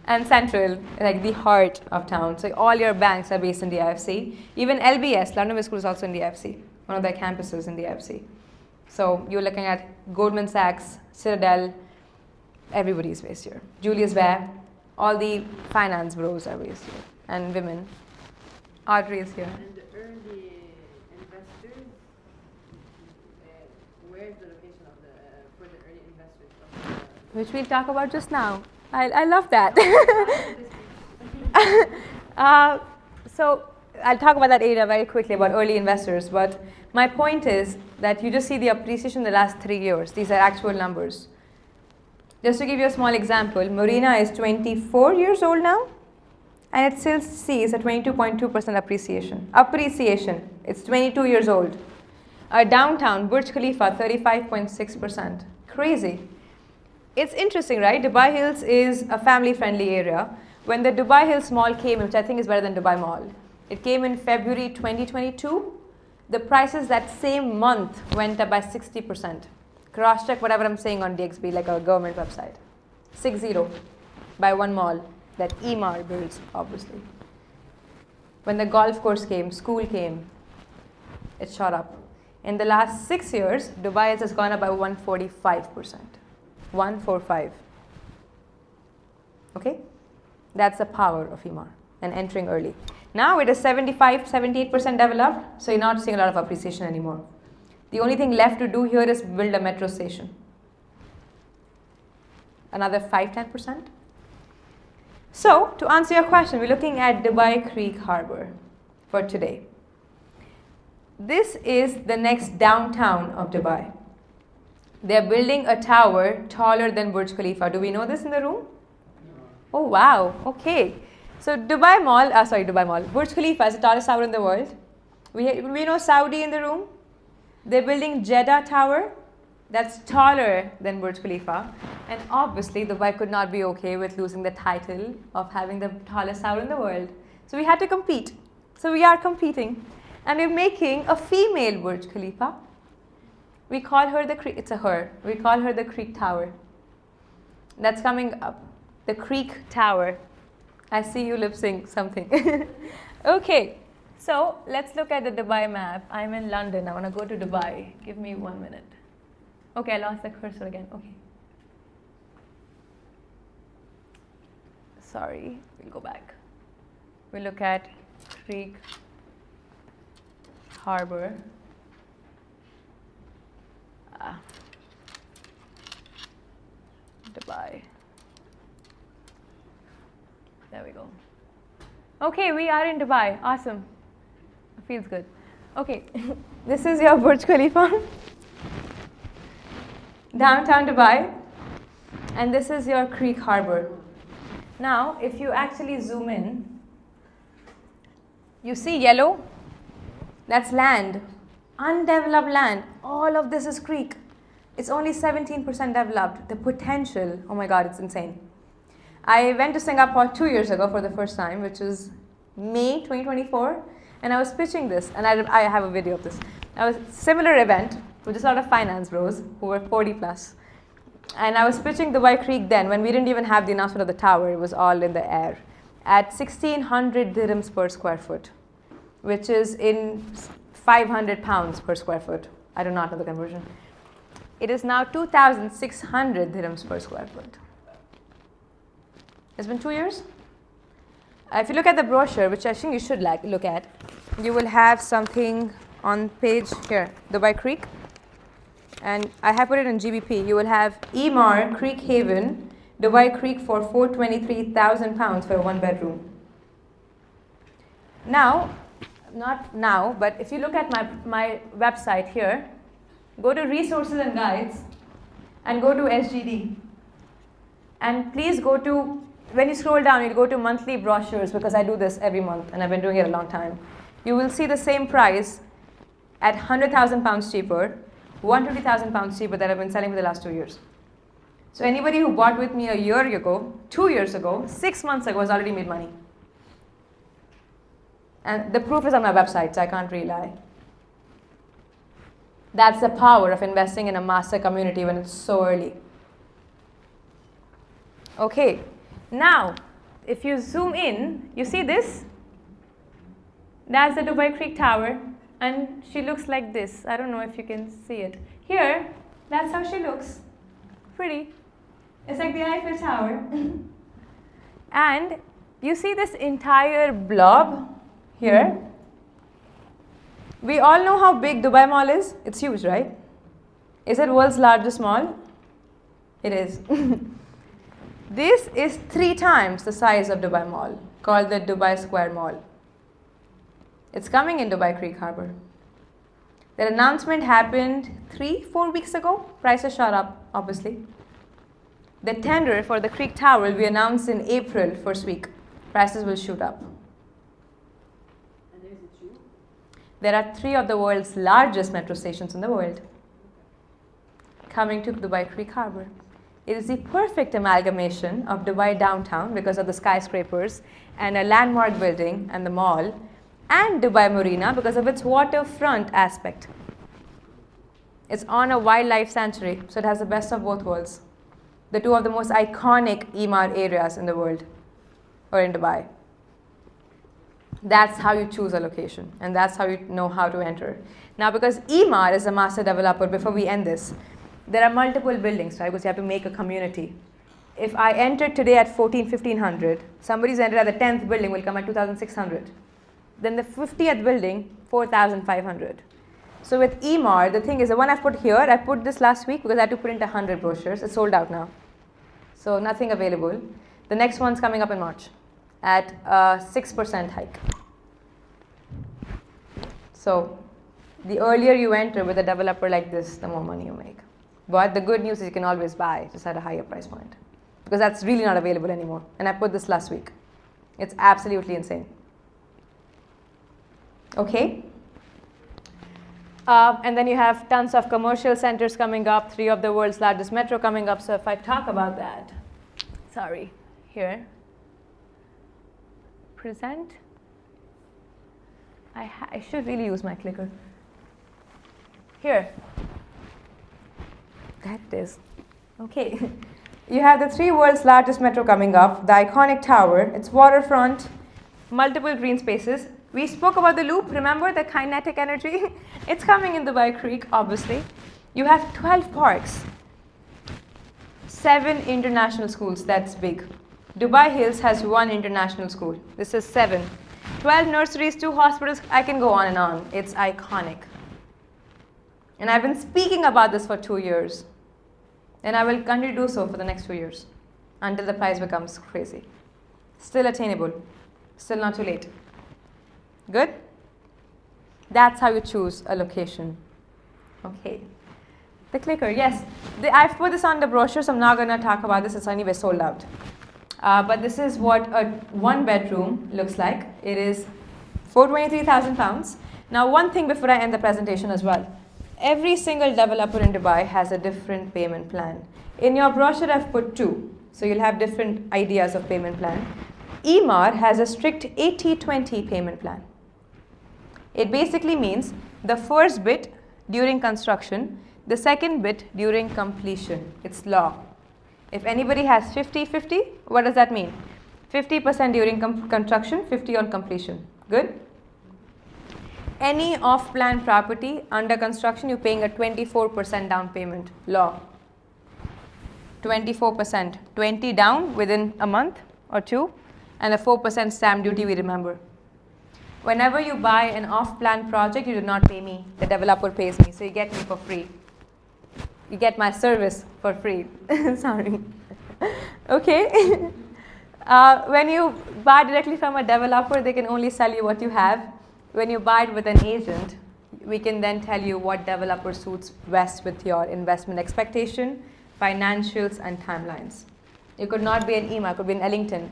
And Central, like the heart of town. So all your banks are based in DIFC. Even LBS, London Business School, is also in DIFC. One of their campuses in DIFC. So you're looking at Goldman Sachs, Citadel, everybody's based here. Julius Baer, all the finance bros are based here, and women. Audrey is here. And the early investors, where is the location of for the early investors? Which we'll talk about just now. I love that. So I'll talk about that area very quickly about early investors. But my point is that you just see the appreciation in the last 3 years. These are actual numbers. Just to give you a small example, Marina is 24 years old now, and it still sees a 22.2% appreciation. Appreciation. It's 22 years old. Downtown, Burj Khalifa, 35.6%. Crazy. It's interesting, right? Dubai Hills is a family-friendly area. When the Dubai Hills Mall came, which I think is better than Dubai Mall, it came in February 2022. The prices that same month went up by 60%. Cross-check whatever I'm saying on DXB, like a government website. 60 by one mall that Emaar builds, obviously. When the golf course came, school came, it shot up. In the last 6 years, Dubai Hills has gone up by 145%. 145. Okay? That's the power of Emaar and entering early. Now it is 78% developed, so you're not seeing a lot of appreciation anymore. The only thing left to do here is build a metro station. Another 5-10%. So, to answer your question, we're looking at Dubai Creek Harbor for today. This is the next downtown of Dubai. They're building a tower taller than Burj Khalifa. Do we know this in the room? Oh, wow. Okay. So Dubai Mall, Burj Khalifa is the tallest tower in the world. We know Saudi in the room. They're building Jeddah Tower. That's taller than Burj Khalifa. And obviously, Dubai could not be okay with losing the title of having the tallest tower in the world. So we had to compete. So we are competing. And we're making a female Burj Khalifa. We call her the Creek, it's a her. We call her the Creek Tower. That's coming up. The Creek Tower. I see you lip sync something. Okay, so let's look at the Dubai map. I'm in London. I want to go to Dubai. Give me 1 minute. Okay, I lost the cursor again. Okay. Sorry, we'll go back. We'll look at Creek Harbor. Dubai. There we go. Okay, we are in Dubai. Awesome. Feels good. Okay, this is your Burj Khalifa. Downtown Dubai. And this is your Creek Harbor. Now, if you actually zoom in, you see yellow? That's land. Undeveloped land. All of this is creek. It's only 17% developed. The potential, oh my God, it's insane. I went to Singapore 2 years ago for the first time, which was May 2024, and I was pitching this, and I have a video of this. I was similar event with just a lot of finance bros who were 40 plus. And I was pitching Dubai Creek then when we didn't even have the announcement of the tower. It was all in the air. At 1,600 dirhams per square foot, which is in 500 pounds per square foot. I do not know the conversion. It is now 2,600 dirhams per square foot. It's been 2 years. If you look at the brochure, which I think you should look at, you will have something on page here, Dubai Creek. And I have put it in GBP. You will have Emaar Creek Haven, Dubai Creek for 423,000 pounds for a 1-bedroom. Now, not now, but if you look at my website here, go to resources and guides and go to SGD. And please go to, when you scroll down, you'll go to monthly brochures because I do this every month and I've been doing it a long time. You will see the same price at 100,000 pounds cheaper, 150,000 pounds cheaper that I've been selling for the last 2 years. So anybody who bought with me a year ago, 2 years ago, 6 months ago has already made money. And the proof is on my website, so I can't really lie. That's the power of investing in a master community when it's so early. Okay, now, if you zoom in, you see this? That's the Dubai Creek Tower. and she looks like this. I don't know if you can see it. Here, that's how she looks. Pretty. It's like the Eiffel Tower. And you see this entire blob here. We all know how big Dubai Mall is. It's huge, right? Is it world's largest mall? It is. This is 3 times the size of Dubai Mall, called the Dubai Square Mall. It's coming in Dubai Creek Harbour. The announcement happened 3-4 weeks ago. Prices shot up, obviously. The tender for the Creek Tower will be announced in April, first week. Prices will shoot up. And there's a tube. There are 3 of the world's largest metro stations in the world coming to Dubai Creek Harbour. It is the perfect amalgamation of Dubai downtown because of the skyscrapers and a landmark building and the mall, and Dubai Marina because of its waterfront aspect. It's on a wildlife sanctuary, so it has the best of both worlds. The 2 of the most iconic Emaar areas in the world, or in Dubai. That's how you choose a location, and that's how you know how to enter. Now, because Emaar is a master developer, before we end this, there are multiple buildings, right? Because you have to make a community. If I enter today at 1500, somebody's entered at the 10th building will come at 2600. Then the 50th building, 4500. So with Emaar, the thing is, the one I've put here, I put this last week because I had to print 100 brochures. It's sold out now. So nothing available. The next one's coming up in March at a 6% hike. So the earlier you enter with a developer like this, the more money you make. But the good news is you can always buy, just at a higher price point. Because that's really not available anymore. And I put this last week. It's absolutely insane. Okay? And then you have tons of commercial centers coming up, 3 of the world's largest metro coming up. So if I talk about that, sorry, here, present. I should really use my clicker. Here. That it is. Okay. You have the 3 world's largest metro coming up, the iconic tower, it's waterfront, multiple green spaces. We spoke about the loop, remember the kinetic energy? It's coming in Dubai Creek, obviously. You have 12 parks, 7 international schools, that's big. Dubai Hills has 1 international school, this is 7. 12 nurseries, 2 hospitals, I can go on and on. It's iconic. And I've been speaking about this for 2 years. And I will continue to do so for the next 2 years until the price becomes crazy. Still attainable, still not too late. Good? That's how you choose a location. Okay. The clicker, yes. I've put this on the brochure, so I'm not going to talk about this. It's anyway sold out. But this is what a 1-bedroom looks like. It is for £23,000. Now, one thing before I end the presentation as well. Every single developer in Dubai has a different payment plan. In your brochure, I've put 2. So you'll have different ideas of payment plan. Emaar has a strict 80-20 payment plan. It basically means the first bit during construction, the second bit during completion. It's law. If anybody has 50-50, what does that mean? 50% during construction, 50 on completion. Good? Any off-plan property under construction, you're paying a 24% down payment. Law. 24%. 20 down within a month or 2, and a 4% stamp duty, we remember. Whenever you buy an off-plan project, you do not pay me. The developer pays me, so you get me for free. You get my service for free. Sorry. Okay. When you buy directly from a developer, they can only sell you what you have. When you buy it with an agent, we can then tell you what developer suits best with your investment expectation, financials, and timelines. It could not be an Emaar, it could be an Ellington.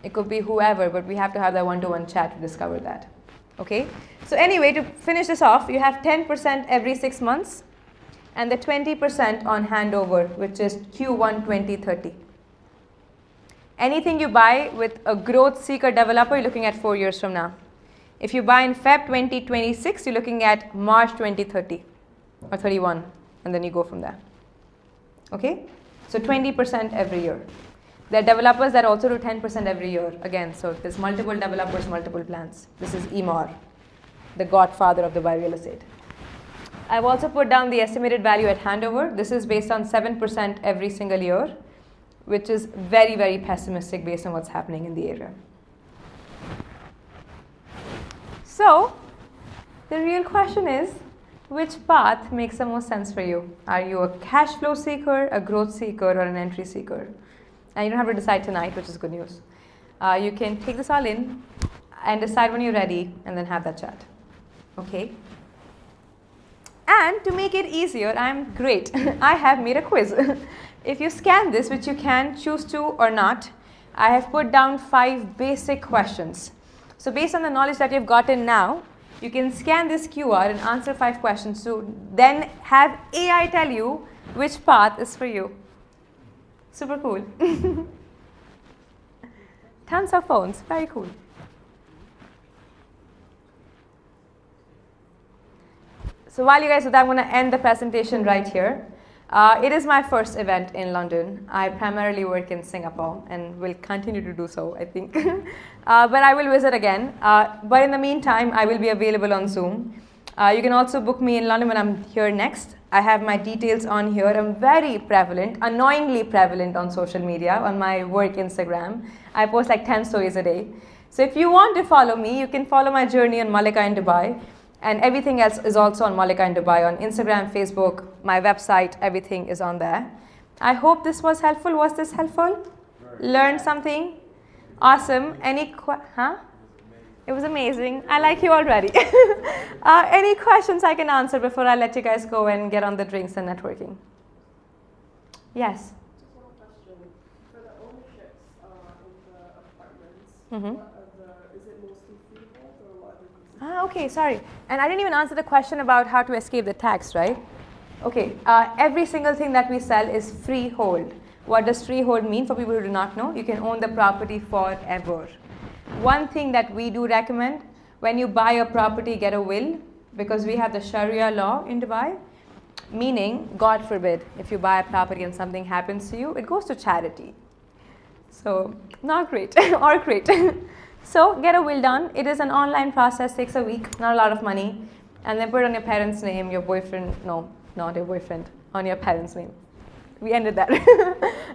It could be whoever, but we have to have that one-to-one chat to discover that. Okay? So anyway, to finish this off, you have 10% every 6 months and the 20% on handover, which is Q1 2030. Anything you buy with a growth seeker developer, you're looking at 4 years from now. If you buy in Feb 2026, you're looking at March 2030 or 31, and then you go from there. Okay? So 20% every year. There are developers that also do 10% every year. Again, so there's multiple developers, multiple plans. This is Emaar. the godfather of Dubai real estate. I've also put down the estimated value at handover. This is based on 7% every single year, which is very, very pessimistic based on what's happening in the area. So, the real question is, which path makes the most sense for you? Are you a cash flow seeker, a growth seeker, or an entry seeker? And you don't have to decide tonight, which is good news. You can take this all in and decide when you're ready and then have that chat. Okay? And to make it easier, I'm great. I have made a quiz. If you scan this, which you can choose to or not, I have put down 5 basic questions. So based on the knowledge that you've gotten now, you can scan this QR and answer 5 questions to then have AI tell you which path is for you. Super cool. Tons of phones, very cool. So while you guys do that, I'm going to end the presentation right here. It is my first event in London. I primarily work in Singapore and will continue to do so, I think. But I will visit again. But in the meantime, I will be available on Zoom. You can also book me in London when I'm here next. I have my details on here. I'm very prevalent, annoyingly prevalent on social media, on my work Instagram. I post like 10 stories a day. So if you want to follow me, you can follow my journey on Malika in Dubai. And everything else is also on Malika in Dubai, on Instagram, Facebook, my website, everything is on there. I hope this was helpful. Was this helpful? Learned something? Awesome. It was amazing. I like you already. Any questions I can answer before I let you guys go and get on the drinks and networking? Yes? Just one question. For the ownerships in the apartments, Mm-hmm. is it mostly freehold or what are the Okay, sorry. And I didn't even answer the question about how to escape the tax, right? Okay, every single thing that we sell is freehold. What does freehold mean for people who do not know? You can own the property forever. One thing that we do recommend, when you buy a property, get a will, because we have the Sharia law in Dubai, meaning, God forbid, if you buy a property and something happens to you, it goes to charity. So, not great, or great. So, get a will done. It is an online process, takes a week, not a lot of money. And then put it on your parents' name, your boyfriend, no, not your boyfriend, on your parents' name. We ended that.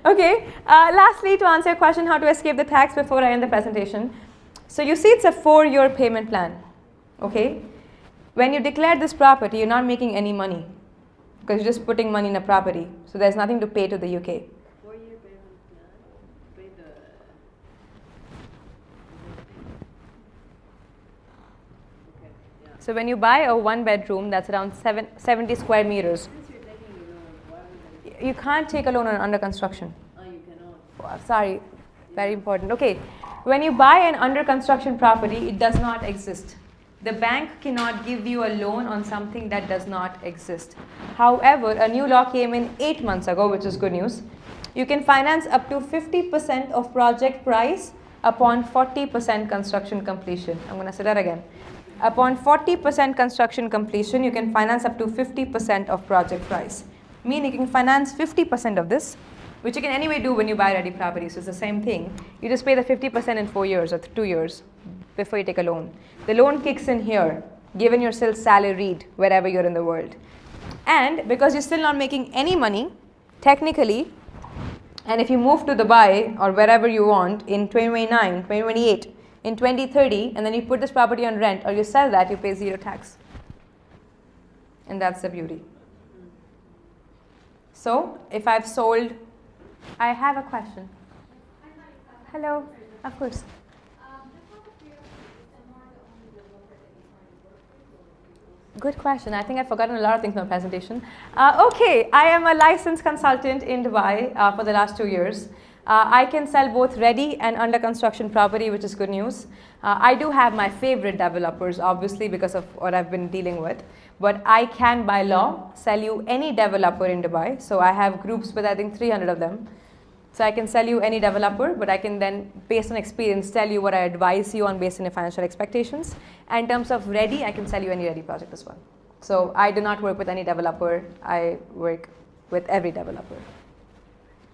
Okay, lastly, to answer your question, how to escape the tax before I end the presentation. So you see it's a 4-year payment plan, okay? When you declare this property, you're not making any money because you're just putting money in a property. So there's nothing to pay to the UK. 4-year payment plan. Pay the. Okay. Yeah. So when you buy a 1-bedroom, that's around 70 square meters. Since you're taking a loan, why would You can't take a loan on under construction. you cannot. Oh, sorry, very important. Okay, when you buy an under construction property, it does not exist. The bank cannot give you a loan on something that does not exist. However, a new law came in 8 months ago, which is good news. You can finance up to 50% of project price upon 40% construction completion. I'm going to say that again. Upon 40% construction completion, you can finance up to 50% of project price. Meaning you can finance 50% of this, which you can anyway do when you buy ready property. So it's the same thing. You just pay the 50% in 4 years or 2 years before you take a loan. The loan kicks in here, given you're still salaried wherever you're in the world. And because you're still not making any money, technically, and if you move to Dubai or wherever you want in 2029, 2028, in 2030, and then you put this property on rent or you sell that, you pay 0 tax. And that's the beauty. So, if I've sold, I have a question. Hello, of course. Good question. I think I've forgotten a lot of things in my presentation. Okay, I am a licensed consultant in Dubai for the last 2 years. I can sell both ready and under construction property, which is good news. I do have my favorite developers, obviously, because of what I've been dealing with. But I can, by law, sell you any developer in Dubai. So I have groups with, I think, 300 of them. So I can sell you any developer, but I can then, based on experience, tell you what I advise you on based on your financial expectations. And in terms of ready, I can sell you any ready project as well. So I do not work with any developer. I work with every developer.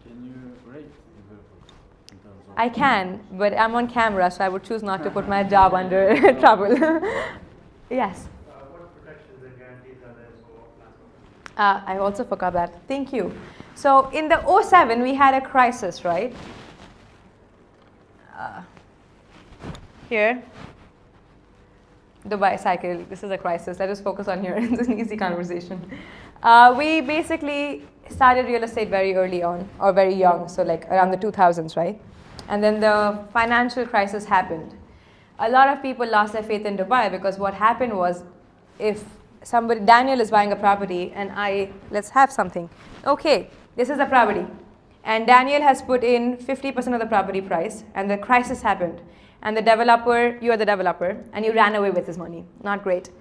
Can you rate developers in terms of? I can, but I'm on camera, so I would choose not to put my job under trouble. Yes. What protections and guarantees are there for plans? I also forgot that. Thank you. So in the '07, we had a crisis, right? Here, Dubai cycle. This is a crisis. Let us focus on here. It's an easy conversation. We basically started real estate very early on, or very young, so like around the 2000s, right? And then the financial crisis happened. A lot of people lost their faith in Dubai because what happened was, if somebody, Daniel is buying a property and let's have something. Okay, this is the property. And Daniel has put in 50% of the property price and the crisis happened. And the developer, you are the developer, and you ran away with his money. Not great.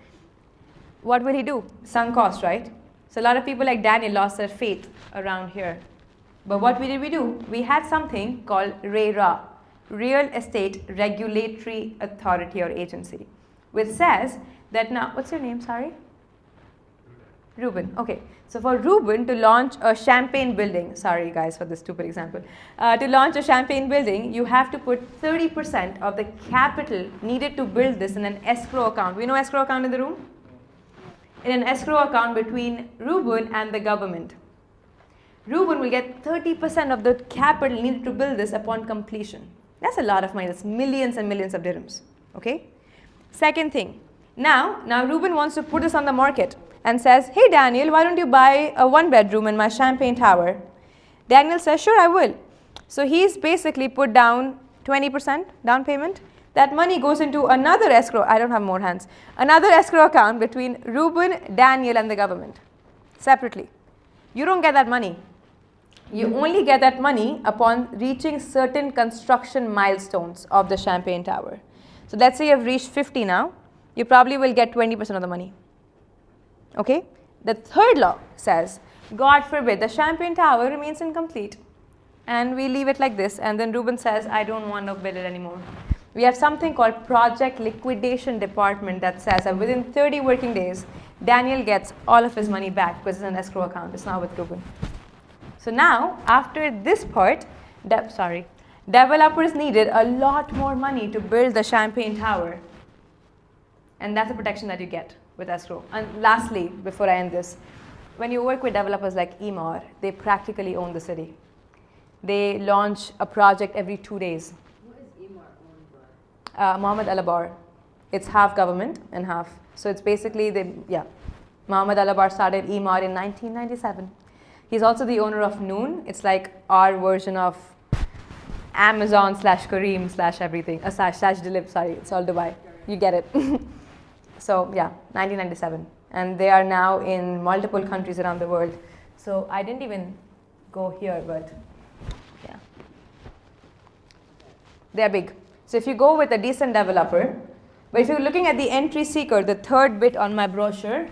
What will he do? Sunk cost, right? So a lot of people like Daniel lost their faith around here. But what did we do? We had something called RERA, Real Estate Regulatory Authority or Agency, which says that now, what's your name, sorry? Ruben, okay. So for Ruben to launch a champagne building, sorry guys for this stupid example, to launch a champagne building, you have to put 30% of the capital needed to build this in an escrow account. We know escrow account in the room? In an escrow account between Ruben and the government. Ruben will get 30% of the capital needed to build this upon completion. That's a lot of money. That's millions and millions of dirhams. Okay? Second thing. Now Ruben wants to put this on the market and says, hey Daniel, why don't you buy a 1-bedroom in my Champagne Tower? Daniel says, sure, I will. So he's basically put down 20% down payment. That money goes into another escrow. I don't have more hands. Another escrow account between Ruben, Daniel, and the government separately. You don't get that money. You only get that money upon reaching certain construction milestones of the Champagne Tower. So let's say you've reached 50 now. You probably will get 20% of the money. Okay? The third law says, God forbid, the Champagne Tower remains incomplete. And we leave it like this. And then Ruben says, I don't want to build it anymore. We have something called Project Liquidation Department that says that within 30 working days, Daniel gets all of his money back because it's an escrow account. It's now with Ruben. So now, after this part, developers needed a lot more money to build the Champagne Tower. And that's the protection that you get with escrow. And lastly, before I end this, when you work with developers like Emaar, they practically own the city. They launch a project every 2 days. What is Emaar owned by? Mohammed Alabar. It's half government and half. So it's basically, Mohammed Alabar started Emaar in 1997. He's also the owner of Noon. It's like our version of Amazon / Kareem / everything. / Deliv, sorry, it's all Dubai. You get it. So yeah, 1997. And they are now in multiple countries around the world. So I didn't even go here, but yeah. They're big. So if you go with a decent developer, but if you're looking at the entry seeker, the third bit on my brochure,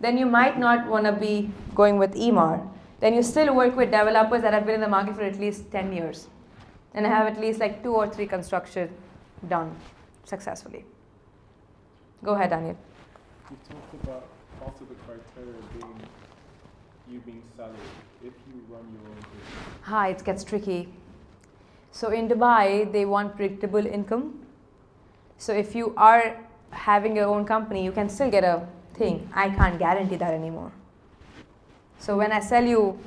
then you might not want to be going with Emaar. Then you still work with developers that have been in the market for at least 10 years and have at least like 2 or 3 construction done successfully. Go ahead, Daniel. You talked about part of the criteria being you being salaried. If you run your own business. It gets tricky. So in Dubai, they want predictable income. So if you are having your own company, you can still get a thing. I can't guarantee that anymore. So when I sell you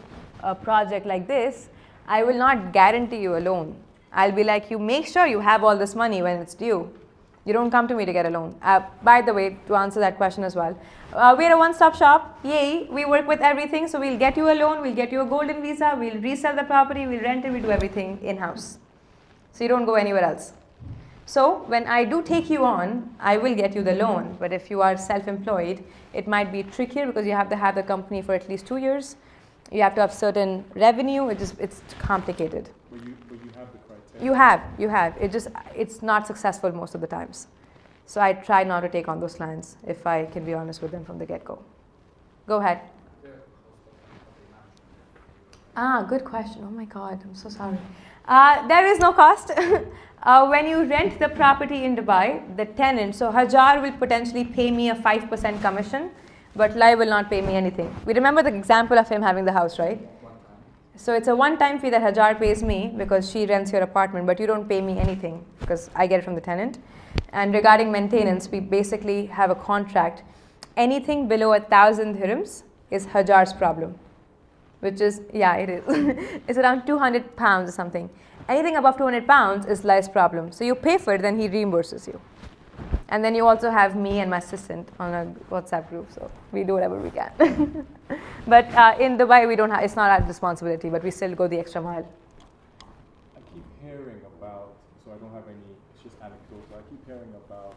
a project like this, I will not guarantee you a loan. I'll be like, you make sure you have all this money when it's due. You don't come to me to get a loan. By the way, to answer that question as well, we're a one-stop shop. Yay, we work with everything. So we'll get you a loan, we'll get you a golden visa, we'll resell the property, we'll rent it, we'll do everything in-house. So you don't go anywhere else. So when I do take you on, I will get you the loan. But if you are self-employed, it might be trickier because you have to have the company for at least 2 years. You have to have certain revenue. It's complicated. Well, you have the criteria. You have. It's not successful most of the times. So I try not to take on those clients if I can be honest with them from the get-go. Go ahead. Good question. Oh my God, I'm so sorry. There is no cost. When you rent the property in Dubai, the tenant, so Hajar will potentially pay me a 5% commission, but Lai will not pay me anything. We remember the example of him having the house, right? So it's a one-time fee that Hajar pays me because she rents your apartment, but you don't pay me anything because I get it from the tenant. And regarding maintenance, we basically have a contract. Anything below 1,000 dirhams is Hajar's problem, which is, yeah, it is. It's around 200 pounds or something. Anything above 200 pounds is Lai's problem. So you pay for it, then he reimburses you. And then you also have me and my assistant on a WhatsApp group, so we do whatever we can. But in Dubai, we don't have, it's not our responsibility, but we still go the extra mile. I keep hearing about, so I don't have any, it's just anecdotal, I keep hearing about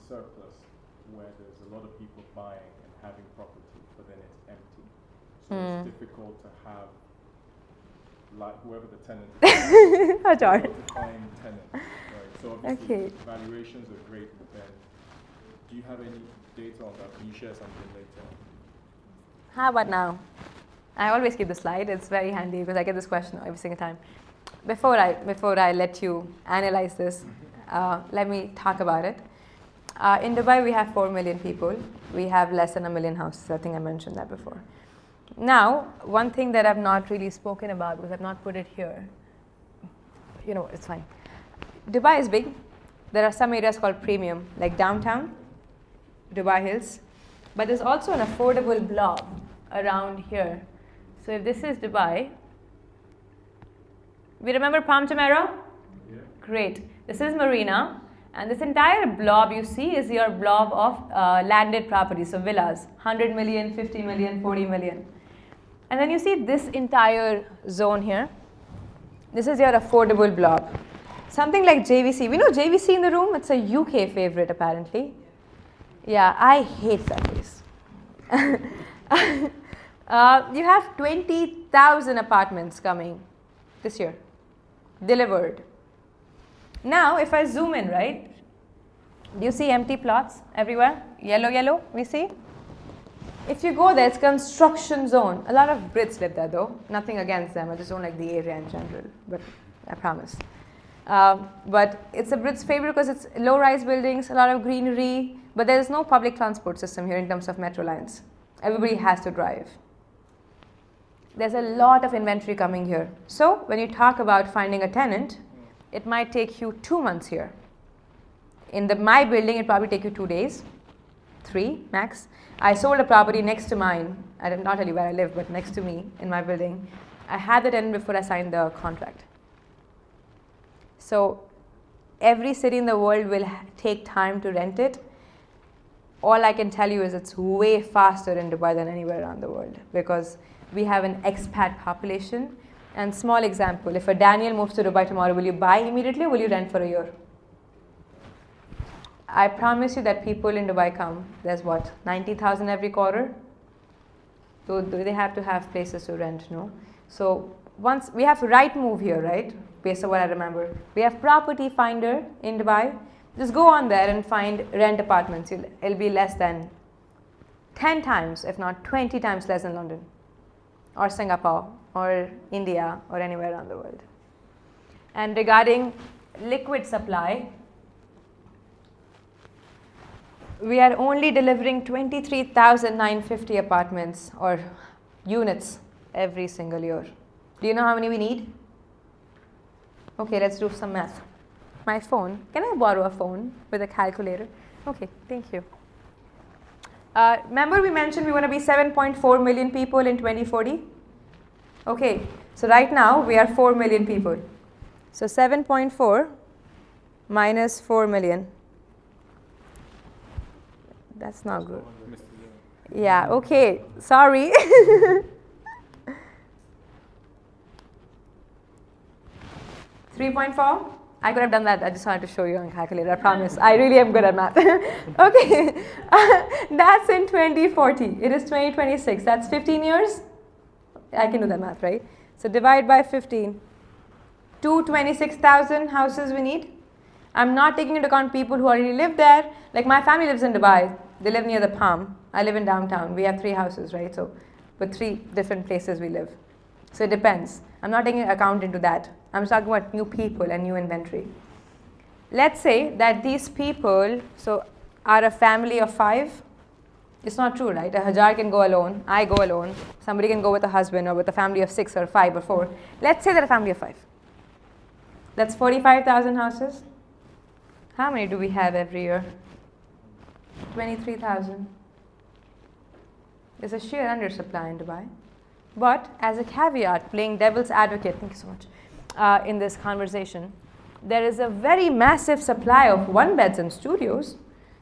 surplus where there's a lot of people buying and having property, but then it's empty. So it's difficult to have, like, whoever the tenant is, Hajar. difficult to find tenants. Right? So obviously Okay. valuations are great, but then do you have any data on that? Can you share something later? How about now? I always keep the slide. It's very handy because I get this question every single time. Before I let you analyze this, let me talk about it. In Dubai, we have 4 million people. We have less than 1 million houses. I think I mentioned that before. Now, one thing that I've not really spoken about because I've not put it here. You know, it's fine. Dubai is big. There are some areas called premium, like downtown, Dubai Hills. But there's also an affordable blob around here. So if this is Dubai, we remember Palm Jumeirah? Yeah. Great. This is Marina. And this entire blob you see is your blob of landed property, so villas, 100 million, 50 million, 40 million. And then you see this entire zone here. This is your affordable blob. Something like JVC. We know JVC in the room? It's a UK favorite apparently. Yeah, I hate that place. You have 20,000 apartments coming this year, delivered. Now, if I zoom in, right, do you see empty plots everywhere? Yellow, yellow, we see? If you go there, it's construction zone. A lot of Brits live there though. Nothing against them, I just don't like the area in general, but I promise. But it's a Brits' favorite because it's low-rise buildings, a lot of greenery, but there is no public transport system here in terms of metro lines. Everybody has to drive. There's a lot of inventory coming here. So when you talk about finding a tenant, it might take you 2 months here. In my building, it probably take you 2 days, 3 max. I sold a property next to mine. I did not tell you where I live, but next to me in my building. I had the tenant before I signed the contract. So every city in the world will take time to rent it. All I can tell you is it's way faster in Dubai than anywhere around the world because we have an expat population. And small example, if a Daniel moves to Dubai tomorrow, will you buy immediately or will you rent for a year? I promise you that people in Dubai come. There's what, 90,000 every quarter? So they have to have places to rent, no? So once we have Rightmove here, right? Based on what I remember. We have Property Finder in Dubai. Just go on there and find rent apartments. It'll be less than 10 times, if not 20 times less than London or Singapore or India or anywhere around the world. And regarding liquid supply, we are only delivering 23,950 apartments or units every single year. Do you know how many we need? Okay, let's do some math. My phone. Can I borrow a phone with a calculator? Okay, thank you. Remember we mentioned we want to be 7.4 million people in 2040? Okay, so right now we are 4 million people. So 7.4 minus 4 million. That's not good. Yeah, okay, sorry. 3.4? I could have done that. I just wanted to show you on calculator. I promise. I really am good at math. Okay, that's in 2040. It is 2026. That's 15 years. I can do that math, right? So divide by 15. 226,000 houses we need. I'm not taking into account people who already live there. Like my family lives in Dubai. They live near the Palm. I live in downtown. We have 3 houses, right? So, but 3 different places we live. So it depends. I'm not taking account into that. I'm just talking about new people and new inventory. Let's say that these people are a family of 5. It's not true, right? A Hajar can go alone. I go alone. Somebody can go with a husband or with a family of 6 or 5 or 4. Let's say they're a family of 5. That's 45,000 houses. How many do we have every year? 23,000. There's a sheer undersupply in Dubai. But as a caveat, playing devil's advocate, thank you so much, in this conversation, there is a very massive supply of one beds and studios.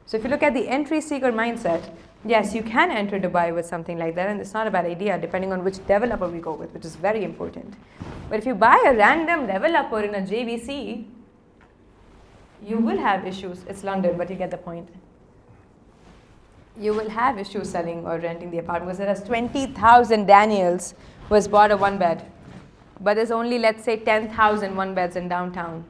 So if you look at the entry seeker mindset, yes, you can enter Dubai with something like that, and it's not a bad idea depending on which developer we go with, which is very important. But if you buy a random developer in a JVC, you will have issues. It's London, but you get the point. You will have issues selling or renting the apartment because there is 20,000 Daniels was bought a one bed, but there's only, let's say, 10,000 one beds in downtown,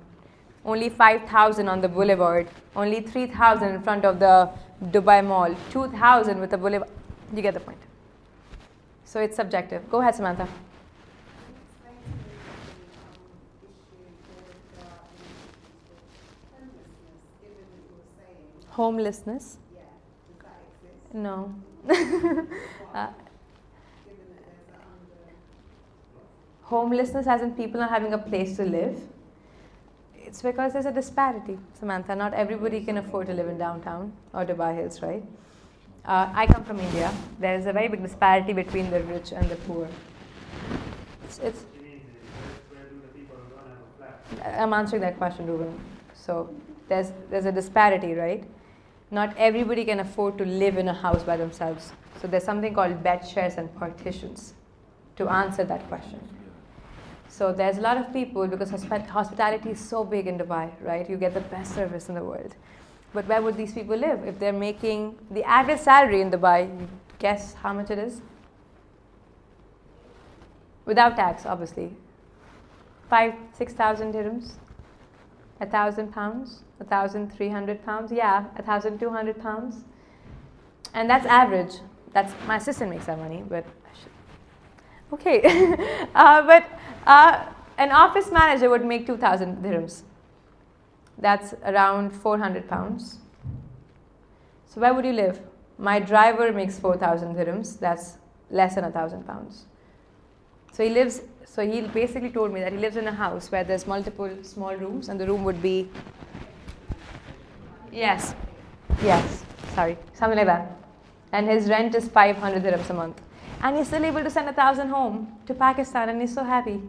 only 5,000 on the boulevard, only 3,000 in front of the Dubai Mall, 2,000 with the boulevard. You get the point. So it's subjective. Go ahead, Samantha. Homelessness? No. Homelessness as in people not having a place to live. It's because there's a disparity, Samantha. Not everybody can afford to live in downtown or Dubai Hills, right? I come from India. There is a very big disparity between the rich and the poor. It's You mean where do the people who don't have a flat? I'm answering that question, Ruben. So there's a disparity, right? Not everybody can afford to live in a house by themselves. So there's something called bed shares and partitions to answer that question. So there's a lot of people, because hospitality is so big in Dubai, right? You get the best service in the world. But where would these people live? If they're making the average salary in Dubai, you guess how much it is? Without tax, obviously. 6,000 dirhams? 1,000 pounds? 1,300 pounds? Yeah, 1,200 pounds. And that's average. That's my assistant makes that money, but okay. But an office manager would make 2,000 dirhams. That's around 400 pounds. So where would you live? My driver makes 4,000 dirhams. That's less than 1,000 pounds. So he basically told me that he lives in a house where there's multiple small rooms, and the room would be, yes, sorry, something like that. And his rent is 500 dirhams a month. And he's still able to send 1,000 home to Pakistan, and he's so happy.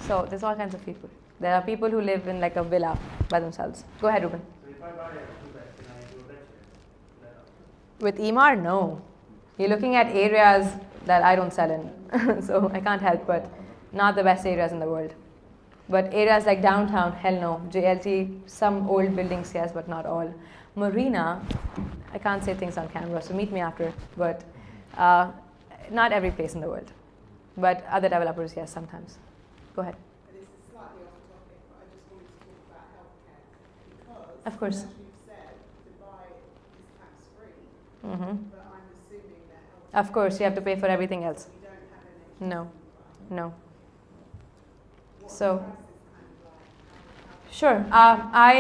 So there's all kinds of people. There are people who live in like a villa by themselves. Go ahead, Ruben. So if I buy a 2-bed, can I do a bed share? With Emaar, no. You're looking at areas that I don't sell in, so I can't help, but not the best areas in the world. But areas like downtown, hell no. JLT, some old buildings, yes, but not all. Marina, I can't say things on camera, so meet me after, but not every place in the world. But other developers, yes, sometimes. Go ahead. This is slightly off topic, but I just wanted to talk about healthcare because, Of course. as you've said, Dubai is tax-free, Mm-hmm. but I'm assuming that healthcare. Of course, you have to pay for everything else. We don't have NHS No, in Dubai. no. What So, the price is kind of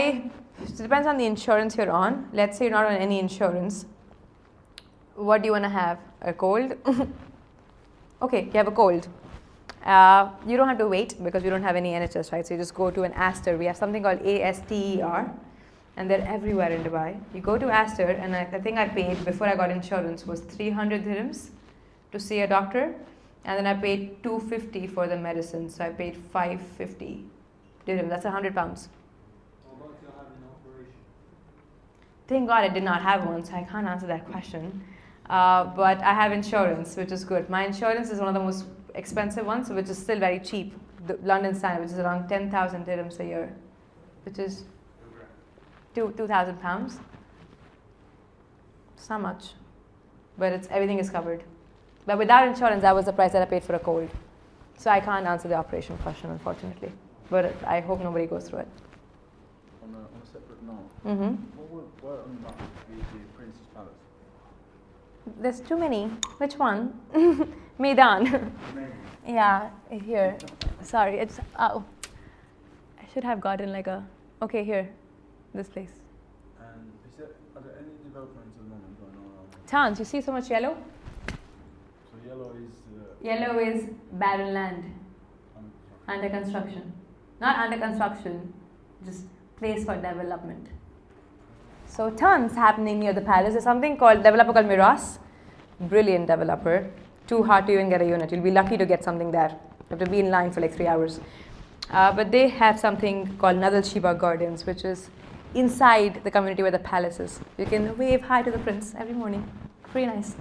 like? sure. It depends on the insurance you're on. Let's say you're not on any insurance. What do you want to have? A cold? Okay, you have a cold. You don't have to wait because we don't have any NHS, right? So you just go to an Aster. We have something called ASTER, and they're everywhere in Dubai. You go to Aster, and I think I paid, before I got insurance, was 300 dirhams to see a doctor, and then I paid 250 for the medicine. So I paid 550 dirhams. That's 100 pounds. How about you having an operation? Thank God I did not have one, so I can't answer that question. But I have insurance, which is good. My insurance is one of the most expensive ones, which is still very cheap. The London Standard, which is around 10,000 dirhams a year, which is 2,000 pounds. It's not much, but everything is covered. But without insurance, that was the price that I paid for a cold. So I can't answer the operation question, unfortunately. But I hope nobody goes through it. On a separate note, Mm-hmm. where on the map would be the Princess Palace? There's too many. Which one? Maidan. Yeah, here. Sorry, it's, oh. I should have gotten like a, okay, here, this place. And are there any developments at the moment going on around there? Chance, you see so much yellow? So yellow is Yellow is barren land, under construction. under construction. Not under construction, just place for development. So tons happening near the palace. There's something called developer called Miras. Brilliant developer. Too hard to even get a unit. You'll be lucky to get something there. You have to be in line for like 3 hours. But they have something called Nadal Shiva Gardens, which is inside the community where the palace is. You can wave hi to the prince every morning. Pretty nice.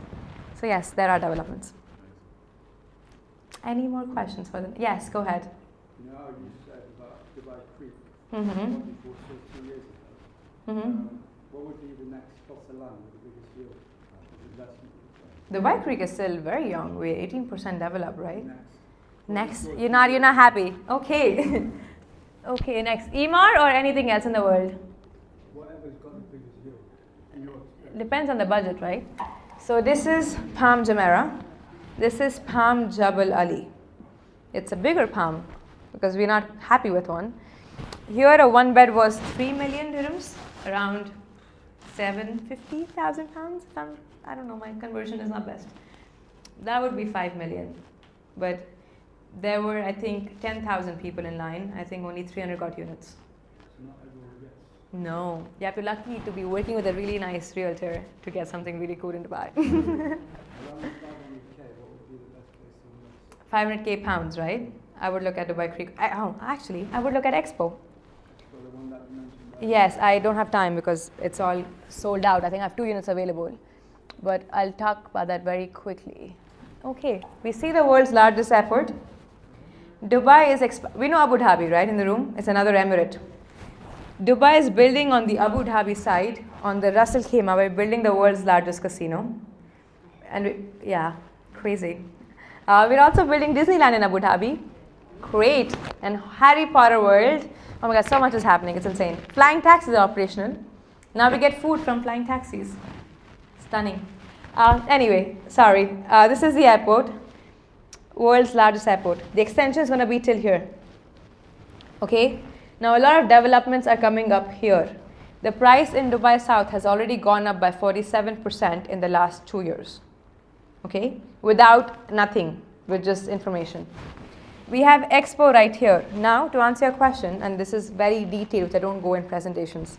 So yes, there are developments. Any more questions for them? Yes, go ahead. You know how you said about Dubai Creek, Mm-hmm. what before 2 years ago? Mm-hmm. What would be the next plot of land with the biggest yield of investment? Dubai Creek is still very young. We're 18% developed, right? Next. Next, you're not happy. Okay. Okay, next. Emaar or anything else in the world? Whatever's got the biggest yield. In your experience. Depends on the budget, right? So this is Palm Jumeirah. This is Palm Jabal Ali. It's a bigger palm because we're not happy with one. Here a one bed was 3 million dirhams, around 750,000 pounds. I don't know, my conversion is not best. That would be 5 million. But there were, I think, 10,000 people in line. I think only 300 got units. So not everyone gets. No, you have to be lucky to be working with a really nice realtor to get something really cool in Dubai. Around 500k, what would be the best place to invest? 500k pounds, right? I would look at Dubai Creek. Actually, I would look at Expo. So the one that you mentioned. Yes, I don't have time because it's all sold out. I think I have 2 units available. But I'll talk about that very quickly. Okay, we see the world's largest airport. Dubai is, we know Abu Dhabi, right, in the room? It's another emirate. Dubai is building on the Abu Dhabi side, on the Ras Al Khaimah, we're building the world's largest casino. And yeah, crazy. We're also building Disneyland in Abu Dhabi. Great. And Harry Potter World. Oh my God, so much is happening. It's insane. Flying taxis are operational. Now we get food from flying taxis. Stunning. Anyway, sorry. This is the airport. World's largest airport. The extension is going to be till here. Okay. Now a lot of developments are coming up here. The price in Dubai South has already gone up by 47% in the last 2 years. Okay. Without nothing, with just information. We have Expo right here. Now, to answer your question, and this is very detailed, which I don't go in presentations,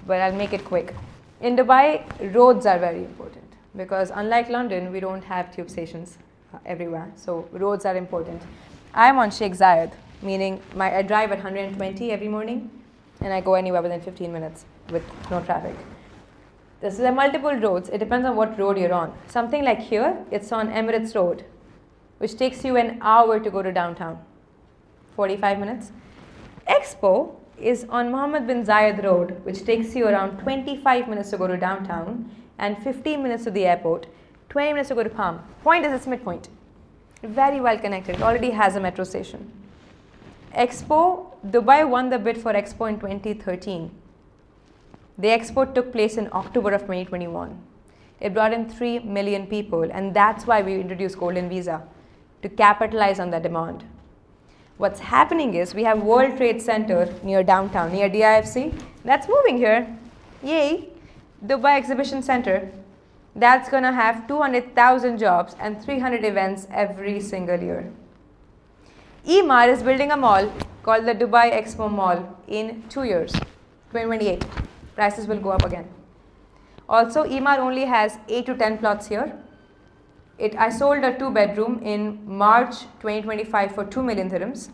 but I'll make it quick. In Dubai, roads are very important because unlike London, we don't have tube stations everywhere. So roads are important. I'm on Sheikh Zayed, meaning I drive at 120 every morning and I go anywhere within 15 minutes with no traffic. There are multiple roads. It depends on what road you're on. Something like here, it's on Emirates Road, which takes you an hour to go to downtown, 45 minutes. Expo is on Mohammed bin Zayed Road, which takes you around 25 minutes to go to downtown and 15 minutes to the airport, 20 minutes to go to Palm. Point is its midpoint. Very well connected. It already has a metro station. Expo, Dubai won the bid for Expo in 2013. The Expo took place in October of 2021. It brought in 3 million people, and that's why we introduced Golden Visa, to capitalize on that demand. What's happening is we have World Trade Center near downtown, near DIFC. That's moving here. Yay! Dubai Exhibition Center. That's going to have 200,000 jobs and 300 events every single year. Emaar is building a mall called the Dubai Expo Mall in 2 years, 2028. Prices will go up again. Also, Emaar only has 8 to 10 plots here. I sold a 2-bedroom in March 2025 for 2 million dirhams.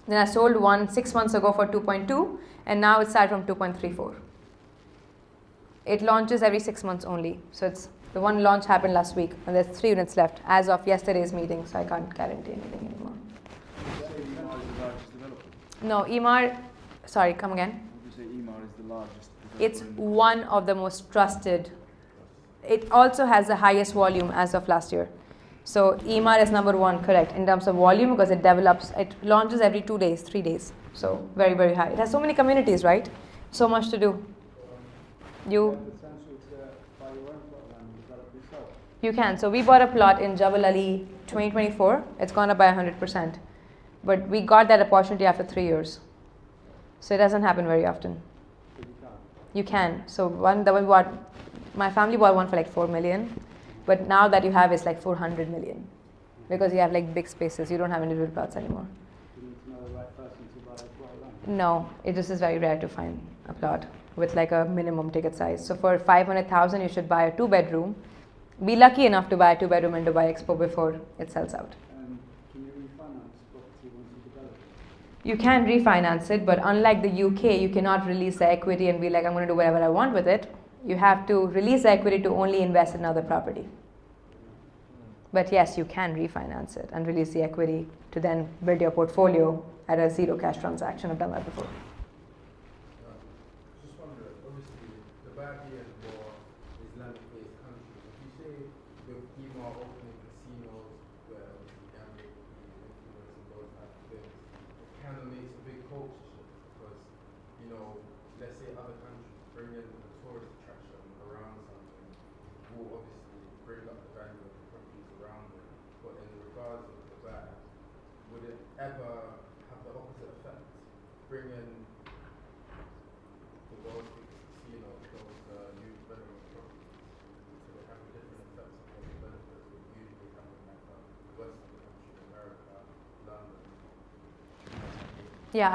Then I sold one 6 months ago for 2.2, and now it's started from 2.34. It launches every 6 months only. So it's the one launch happened last week, and there's 3 units left as of yesterday's meeting. So I can't guarantee anything anymore. Would you say Emaar is the largest developer? No, Emaar. Sorry, come again. Would you say Emaar is the largest developer? It's in Dubai? one of the most trusted. It also has the highest volume as of last year. So Emaar is number 1, correct, in terms of volume because it launches every 2 days, 3 days. So very, very high. It has so many communities, right? So much to do. You can. So we bought a plot in Jabal Ali 2024. It's gone up by 100%. But we got that opportunity after 3 years. So it doesn't happen very often. You can. So my family bought one for like 4 million. But now that you have is like 400 million. Because you have like big spaces. You don't have individual plots anymore. No, it just is very rare to find a plot with like a minimum ticket size. So for 500,000, you should buy a 2-bedroom. Be lucky enough to buy a 2-bedroom in Dubai Expo before it sells out. Can you refinance property once you develop it? You can refinance it, but unlike the UK, you cannot release the equity and be like, I'm going to do whatever I want with it. You have to release the equity to only invest in another property. But yes, you can refinance it and release the equity to then build your portfolio at a zero cash transaction. I've done that before. Just wondering, obviously, Dubai being more Islamic-based country, if you say with EMA opening casinos where obviously gambling would be influence and those type of things, it kind of makes a big culture shift because, you know, let's say other countries bring in a tourist attraction around something, will obviously bring up the value of the properties around it. But in regards of Dubai, would it ever have the opposite effect? Bring in the world's biggest casino, those new development properties, so they have a different effect on the developers would usually happen like the west of the country, America, London. Yeah,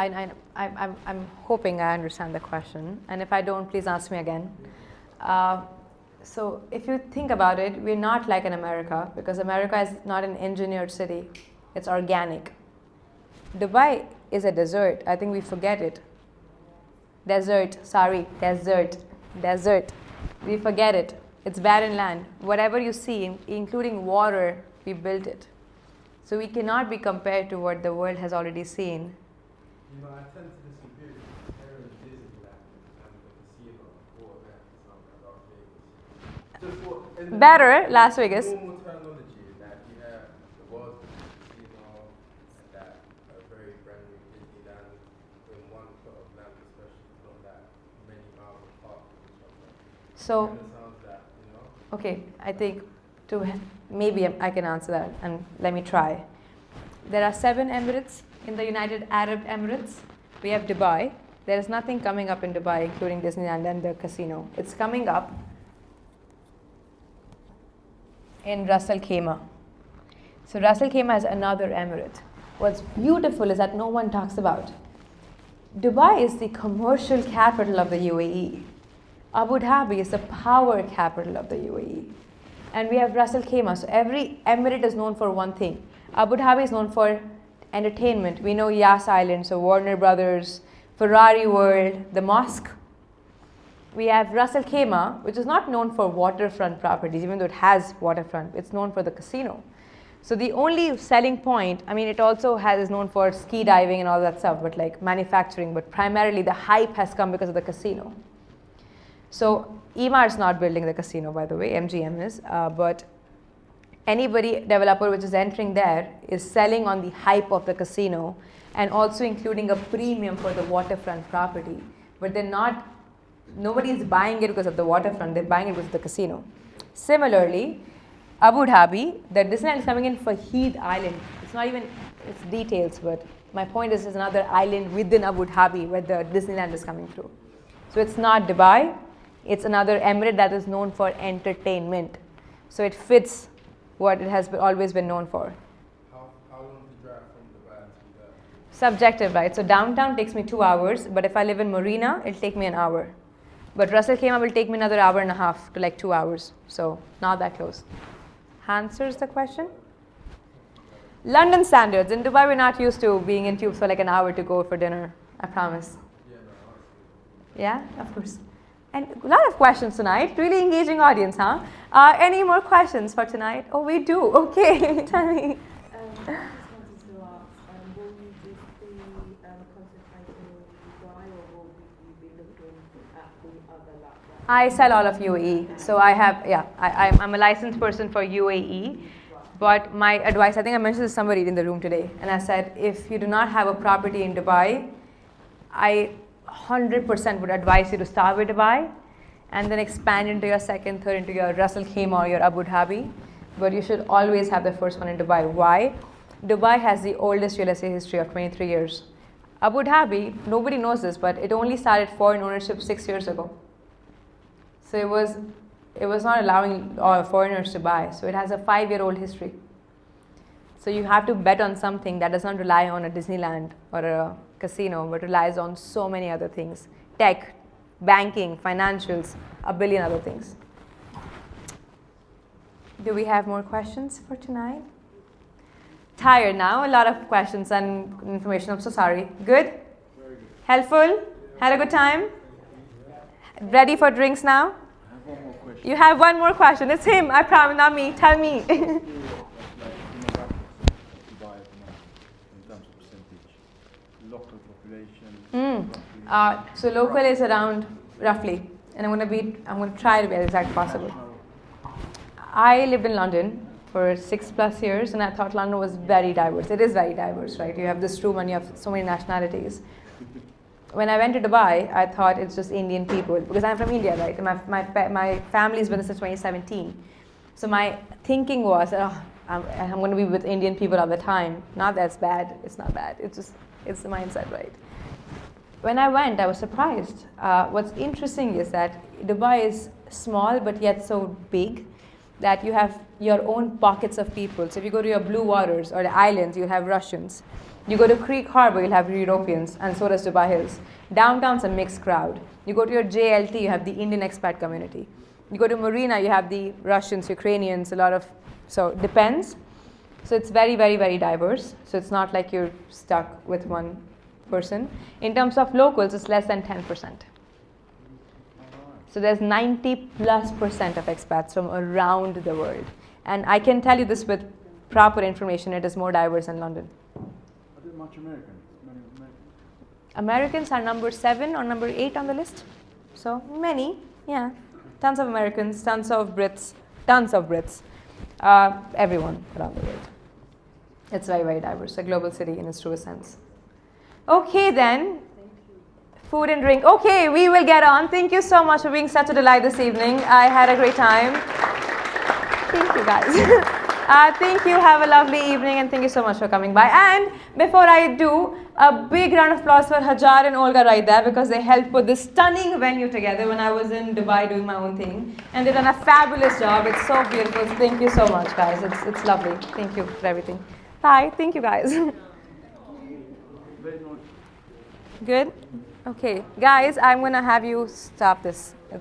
I'm hoping I understand the question. And if I don't, please ask me again. So if you think about it, we're not like in America because America is not an engineered city. It's organic. Dubai is a desert. I think we forget it. Desert. We forget it. It's barren land. Whatever you see, including water, we built it. So we cannot be compared to what the world has already seen. You know, I tend to disagree with comparing Disneyland and the casino or that something Las Vegas. Just for in the Better, Las Vegas. normal terminology that you have the world's biggest casino and that a very brand new Disneyland in one plot of land, especially not that many miles apart from each other. So, Kind of sounds that, you know. okay, I think maybe I can answer that and let me try. There are 7 Emirates in the United Arab Emirates. We have Dubai. There is nothing coming up in Dubai, including Disneyland and the casino. It's coming up in Ras Al Khaimah. So Ras Al Khaimah is another emirate. What's beautiful is that no one talks about. Dubai is the commercial capital of the UAE. Abu Dhabi is the power capital of the UAE. And we have Ras Al Khaimah. So every emirate is known for one thing. Abu Dhabi is known for entertainment. We know Yas Island, so Warner Brothers, Ferrari World, the mosque. We have Ras Al Khaimah, which is not known for waterfront properties, even though it has waterfront. It's known for the casino. So the only selling point, I mean, it also is known for ski diving and all that stuff, but like manufacturing, but primarily the hype has come because of the casino. So Emaar is not building the casino, by the way, MGM is, but anybody developer which is entering there is selling on the hype of the casino and also including a premium for the waterfront property. But nobody is buying it because of the waterfront, they're buying it because of the casino. Similarly, Abu Dhabi, the Disneyland is coming in for Heath Island. It's not even, it's details, but my point is there's another island within Abu Dhabi where the Disneyland is coming through. So it's not Dubai, it's another emirate that is known for entertainment. So it fits what it has always been known for. How long to drive from Dubai to there? Subjective, right? So downtown takes me 2 hours, but if I live in Marina, it'll take me an hour. But Ras Al Khaimah will take me another hour and a half to like 2 hours. So not that close. Answers the question? London standards. In Dubai, we're not used to being in tubes for like an hour to go for dinner. I promise. Yeah, of course. And a lot of questions tonight. Really engaging audience, huh? Any more questions for tonight? Oh, we do. Okay, tell me. I just wanted to ask, will you just be concentrating on Dubai or will you be looking at the other laptops? I sell all of UAE. So I have, I'm a licensed person for UAE. But my advice, I think I mentioned this to somebody in the room today. And I said, if you do not have a property in Dubai, I 100% would advise you to start with Dubai and then expand into your second, third, into your Ras Al Khaimah or your Abu Dhabi. But you should always have the first one in Dubai. Why? Dubai has the oldest real estate history of 23 years. Abu Dhabi, nobody knows this, but it only started foreign ownership 6 years ago. So it was not allowing foreigners to buy. So it has a 5-year-old history. So you have to bet on something that does not rely on a Disneyland or a casino, but relies on so many other things. Tech, banking, financials, a billion other things. Do we have more questions for tonight? Tired now, a lot of questions and information. I'm so sorry. Good? Helpful? Had a good time? Ready for drinks now? I have one more question. You have one more question. It's him, I promise, not me. Tell me. Like demographics of Dubai at the moment, in terms of percentage, local population. roughly. So local is around roughly, and I'm going to try to be as exact as possible. I lived in London for 6+ years, and I thought London was very diverse. It is very diverse, right? You have this room and you have so many nationalities. When I went to Dubai, I thought it's just Indian people, because I'm from India, right? And my family's been there since 2017. So my thinking was, I'm going to be with Indian people all the time. Not that's bad. It's not bad. It's the mindset, right? When I went, I was surprised. What's interesting is that Dubai is small, but yet so big that you have your own pockets of people. So if you go to your blue waters or the islands, you'll have Russians. You go to Creek Harbor, you'll have Europeans, and so does Dubai Hills. Downtown's a mixed crowd. You go to your JLT, you have the Indian expat community. You go to Marina, you have the Russians, Ukrainians, so it depends. So it's very, very, very diverse. So it's not like you're stuck with one person. In terms of locals, it's less than 10%. So there's 90+% of expats from around the world. And I can tell you this with proper information, it is more diverse than London. Are there much Americans? Many Americans? Americans are number 7 or number 8 on the list. So many, yeah. Tons of Americans, tons of Brits. Everyone around the world. It's very, very diverse, a global city in its truest sense. Okay then. Food and drink. Okay, we will get on. Thank you so much for being such a delight this evening. I had a great time. Thank you, guys. Thank you. Have a lovely evening, and thank you so much for coming by. And before I do, a big round of applause for Hajar and Olga right there, because they helped put this stunning venue together when I was in Dubai doing my own thing. And they've done a fabulous job. It's so beautiful. So thank you so much, guys. It's lovely. Thank you for everything. Bye. Thank you, guys. Very much. Good? Okay. Guys, I'm going to have you stop this. It's